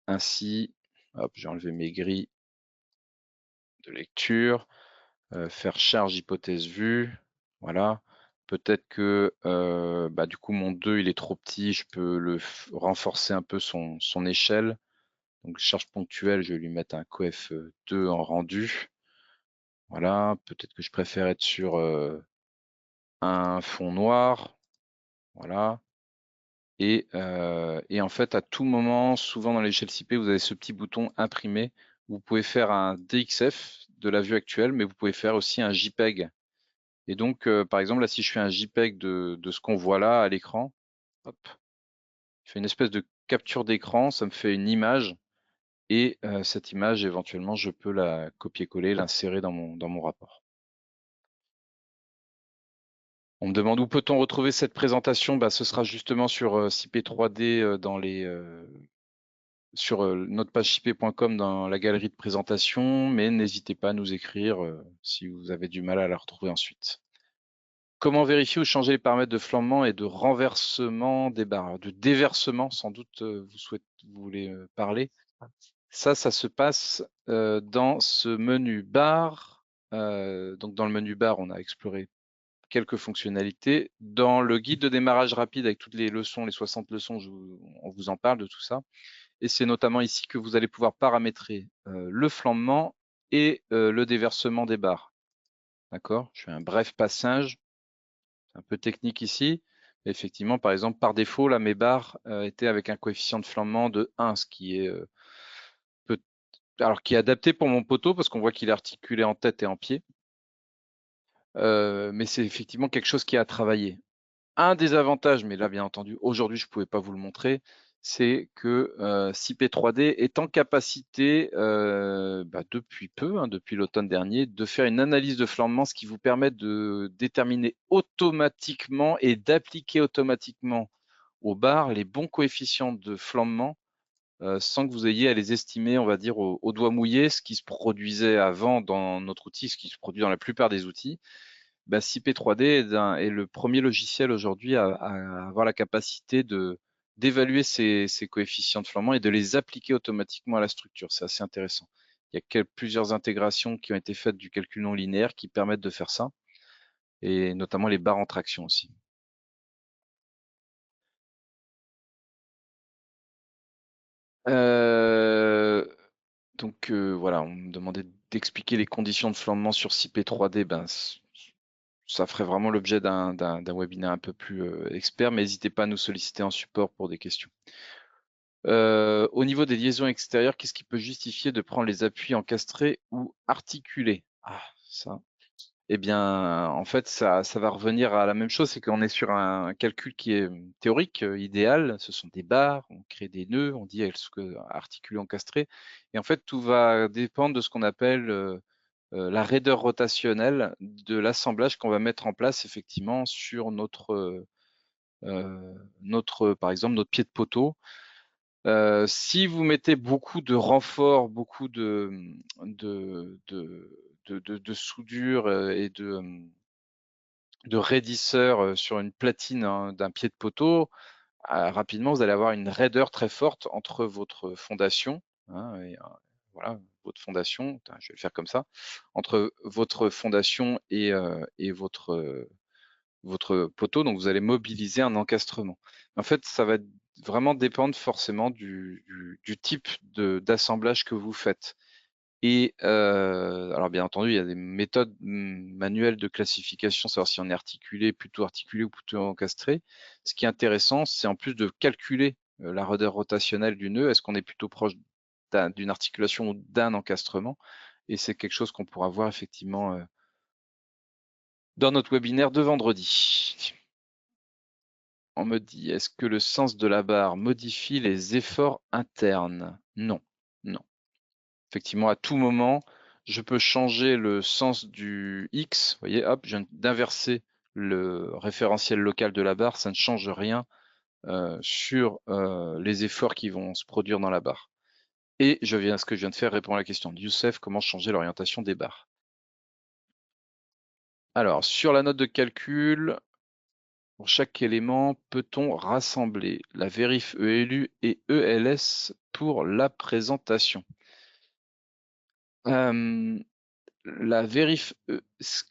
ainsi. Hop, j'ai enlevé mes grilles de lecture. Faire charge hypothèse vue. Voilà. Peut-être que du coup mon 2 il est trop petit, je peux renforcer un peu son échelle. Donc charge ponctuelle, je vais lui mettre un coef 2 en rendu. Voilà, peut-être que je préfère être sur un fond noir. Voilà. Et en fait, à tout moment, souvent dans l'échelle CP, vous avez ce petit bouton imprimer. Vous pouvez faire un DXF de la vue actuelle, mais vous pouvez faire aussi un JPEG. Et donc, par exemple, là, si je fais un JPEG de ce qu'on voit là à l'écran, hop, je fais une espèce de capture d'écran, ça me fait une image. Et cette image, éventuellement, je peux la copier-coller, l'insérer dans mon rapport. On me demande où peut-on retrouver cette présentation? Bah, ce sera justement sur CP3D sur notre page cp.com dans la galerie de présentation, mais n'hésitez pas à nous écrire si vous avez du mal à la retrouver ensuite. Comment vérifier ou changer les paramètres de flambement et de renversement des barres? Alors, de déversement, sans doute, vous voulez parler. Ça se passe dans ce menu bar. Donc dans le menu bar, on a exploré quelques fonctionnalités. Dans le guide de démarrage rapide avec toutes les leçons, les 60 leçons, on vous en parle de tout ça. Et c'est notamment ici que vous allez pouvoir paramétrer le flambement et le déversement des barres. D'accord? Je fais un bref passage. C'est un peu technique ici. Effectivement, par exemple, par défaut, là, mes barres étaient avec un coefficient de flambement de 1, ce qui est alors qui est adapté pour mon poteau parce qu'on voit qu'il est articulé en tête et en pied. Mais c'est effectivement quelque chose qui est à travailler. Un des avantages, mais là bien entendu, aujourd'hui je ne pouvais pas vous le montrer, c'est que CP3D est en capacité, depuis peu, hein, depuis l'automne dernier, de faire une analyse de flambement, ce qui vous permet de déterminer automatiquement et d'appliquer automatiquement aux barres les bons coefficients de flambement sans que vous ayez à les estimer, on va dire, au doigt mouillé, ce qui se produisait avant dans notre outil, ce qui se produit dans la plupart des outils. CP3D est le premier logiciel aujourd'hui à avoir la capacité d'évaluer ces coefficients de flambement et de les appliquer automatiquement à la structure. C'est assez intéressant. Il y a plusieurs intégrations qui ont été faites du calcul non linéaire qui permettent de faire ça, et notamment les barres en traction aussi. Euh, voilà, on me demandait d'expliquer les conditions de flambement sur CP3D. Ça ferait vraiment l'objet d'un webinaire un peu plus expert, mais n'hésitez pas à nous solliciter en support pour des questions. Au niveau des liaisons extérieures, qu'est-ce qui peut justifier de prendre les appuis encastrés ou articulés? Ah, ça. Eh bien, en fait, ça va revenir à la même chose, c'est qu'on est sur un calcul qui est théorique, idéal. Ce sont des barres, on crée des nœuds, on dit est-ce que articulé, encastré. Et en fait, tout va dépendre de ce qu'on appelle la raideur rotationnelle de l'assemblage qu'on va mettre en place effectivement sur par exemple, notre pied de poteau. Si vous mettez beaucoup de renforts, beaucoup de soudure et de raidisseurs sur une platine d'un pied de poteau, rapidement, vous allez avoir une raideur très forte entre votre fondation, hein, voilà, votre fondation, je vais le faire comme ça, entre votre fondation et votre poteau, donc vous allez mobiliser un encastrement. En fait, ça va vraiment dépendre forcément du type d'assemblage que vous faites. Et alors bien entendu, il y a des méthodes manuelles de classification, savoir si on est plutôt articulé ou plutôt encastré. Ce qui est intéressant, c'est en plus de calculer la raideur rotationnelle du nœud, est-ce qu'on est plutôt proche d'une articulation ou d'un encastrement? Et c'est quelque chose qu'on pourra voir effectivement dans notre webinaire de vendredi. On me dit, est-ce que le sens de la barre modifie les efforts internes? Non, non. Effectivement, à tout moment, je peux changer le sens du X. Vous voyez, hop, je viens d'inverser le référentiel local de la barre. Ça ne change rien sur les efforts qui vont se produire dans la barre. Et ce que je viens de faire répond à la question de Youssef, comment changer l'orientation des barres? Alors, sur la note de calcul, pour chaque élément, peut-on rassembler la vérif ELU et ELS pour la présentation? La vérif,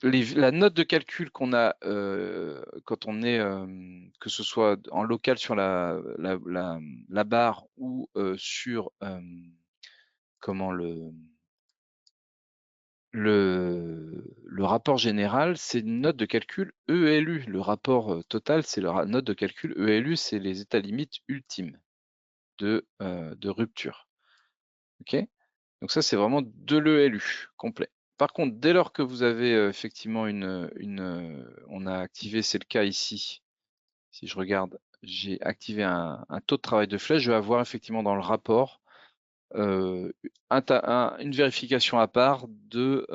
la note de calcul qu'on a quand on est, que ce soit en local sur la barre ou sur comment le rapport général, c'est une note de calcul ELU. Le rapport total, c'est la note de calcul ELU, c'est les états limites ultimes de rupture. OK? Donc ça, c'est vraiment de l'ELU complet. Par contre, dès lors que vous avez effectivement on a activé, c'est le cas ici, si je regarde, j'ai activé un taux de travail de flèche, je vais avoir effectivement dans le rapport une vérification à part de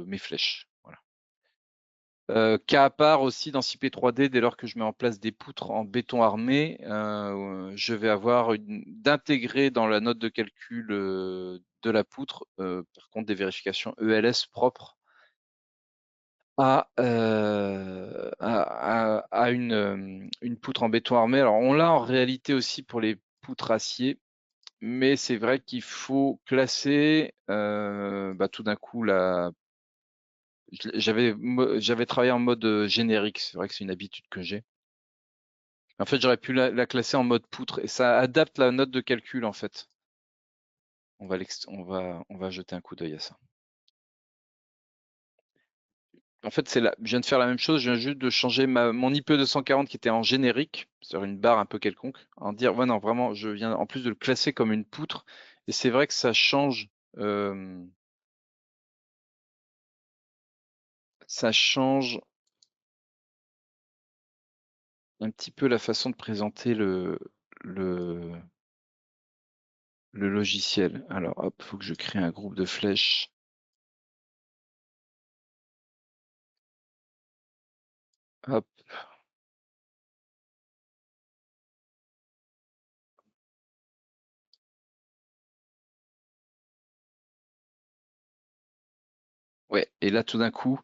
mes flèches. Voilà. Cas à part aussi dans CP3D, dès lors que je mets en place des poutres en béton armé, je vais avoir d'intégrer dans la note de calcul de la poutre, par contre, des vérifications ELS propres à une poutre en béton armé. Alors, on l'a en réalité aussi pour les poutres acier, mais c'est vrai qu'il faut classer tout d'un coup j'avais travaillé en mode générique, c'est vrai que c'est une habitude que j'ai. En fait, j'aurais pu la classer en mode poutre et ça adapte la note de calcul en fait. On va jeter un coup d'œil à ça. En fait, je viens de faire la même chose, je viens juste de changer mon IP 240 qui était en générique, sur une barre un peu quelconque, en dire, ouais non, vraiment, je viens en plus de le classer comme une poutre, et c'est vrai que ça change un petit peu la façon de présenter le, le logiciel. Alors, hop, faut que je crée un groupe de flèches. Hop. Ouais, et là, tout d'un coup,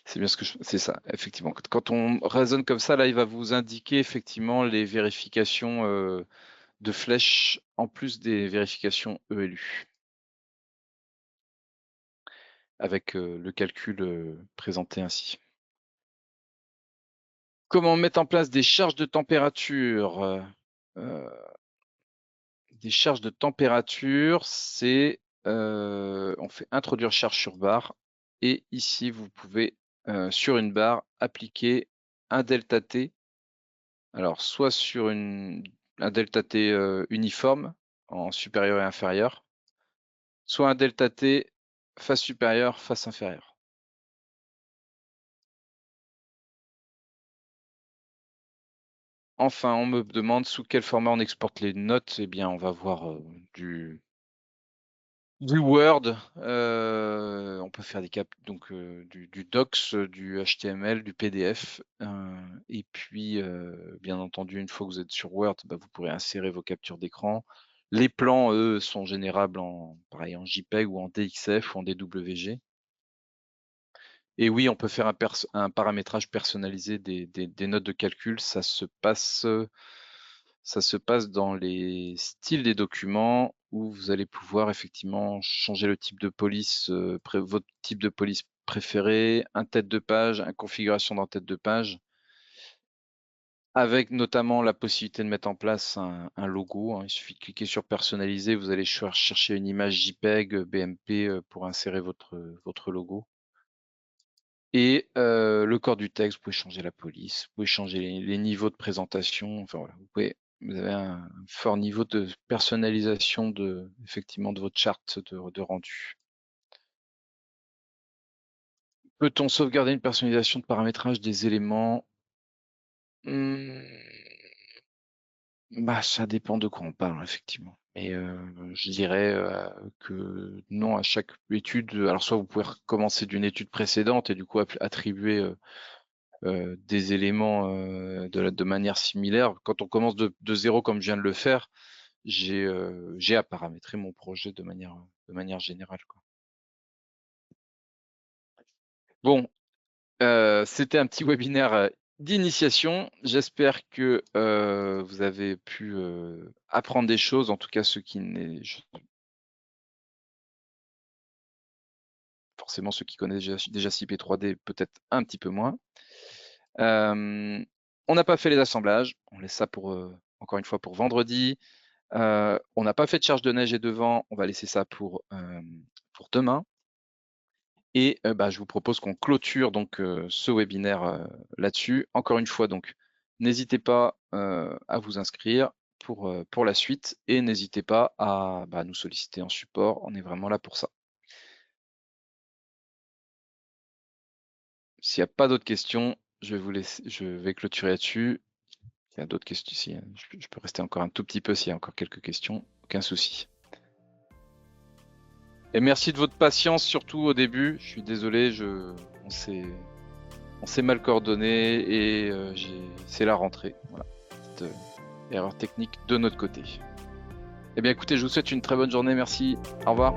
c'est bien c'est ça, effectivement. Quand on raisonne comme ça, là, il va vous indiquer effectivement les vérifications de flèches en plus des vérifications ELU, avec le calcul présenté ainsi. Comment mettre en place des charges de température? Des charges de température, c'est on fait introduire charge sur barre et ici vous pouvez sur une barre appliquer un delta T. Alors soit sur un delta T uniforme en supérieur et inférieur, soit un delta T face supérieure, face inférieure. Enfin, on me demande sous quel format on exporte les notes. Eh bien, on va voir du Word, on peut faire des donc du docs, du HTML, du PDF, et puis, bien entendu, une fois que vous êtes sur Word, vous pourrez insérer vos captures d'écran. Les plans, eux, sont générables pareil, en JPEG ou en DXF ou en DWG. Et oui, on peut faire un paramétrage personnalisé des notes de calcul. Ça se passe dans les styles des documents où vous allez pouvoir effectivement changer le type de police, votre type de police préféré, un tête de page, une configuration dans tête de page, avec notamment la possibilité de mettre en place un logo, hein. Il suffit de cliquer sur personnaliser, vous allez chercher une image JPEG, BMP pour insérer votre logo. Et le corps du texte, vous pouvez changer la police, vous pouvez changer les niveaux de présentation, enfin voilà, vous avez un fort niveau de personnalisation effectivement de votre charte de rendu. Peut-on sauvegarder une personnalisation de paramétrage des éléments? Ça dépend de quoi on parle, effectivement. Mais je dirais que non à chaque étude. Alors soit vous pouvez recommencer d'une étude précédente et du coup attribuer des éléments de manière similaire. Quand on commence de zéro comme je viens de le faire, j'ai à paramétrer mon projet de manière générale, quoi. Bon, c'était un petit webinaire d'initiation. J'espère que vous avez pu apprendre des choses, en tout cas forcément ceux qui connaissent déjà CP3D, peut-être un petit peu moins. On n'a pas fait les assemblages, on laisse ça pour encore une fois pour vendredi. On n'a pas fait de charge de neige et de vent, on va laisser ça pour demain. Et bah, je vous propose qu'on clôture donc ce webinaire là-dessus. Encore une fois, donc, n'hésitez pas à vous inscrire pour la suite et n'hésitez pas à nous solliciter en support. On est vraiment là pour ça. S'il n'y a pas d'autres questions, je vais clôturer là-dessus. S'il y a d'autres questions, je peux rester encore un tout petit peu s'il y a encore quelques questions, aucun souci. Et merci de votre patience, surtout au début. Je suis désolé, on s'est mal coordonné et c'est la rentrée. Voilà, petite erreur technique de notre côté. Eh bien écoutez, je vous souhaite une très bonne journée, merci. Au revoir.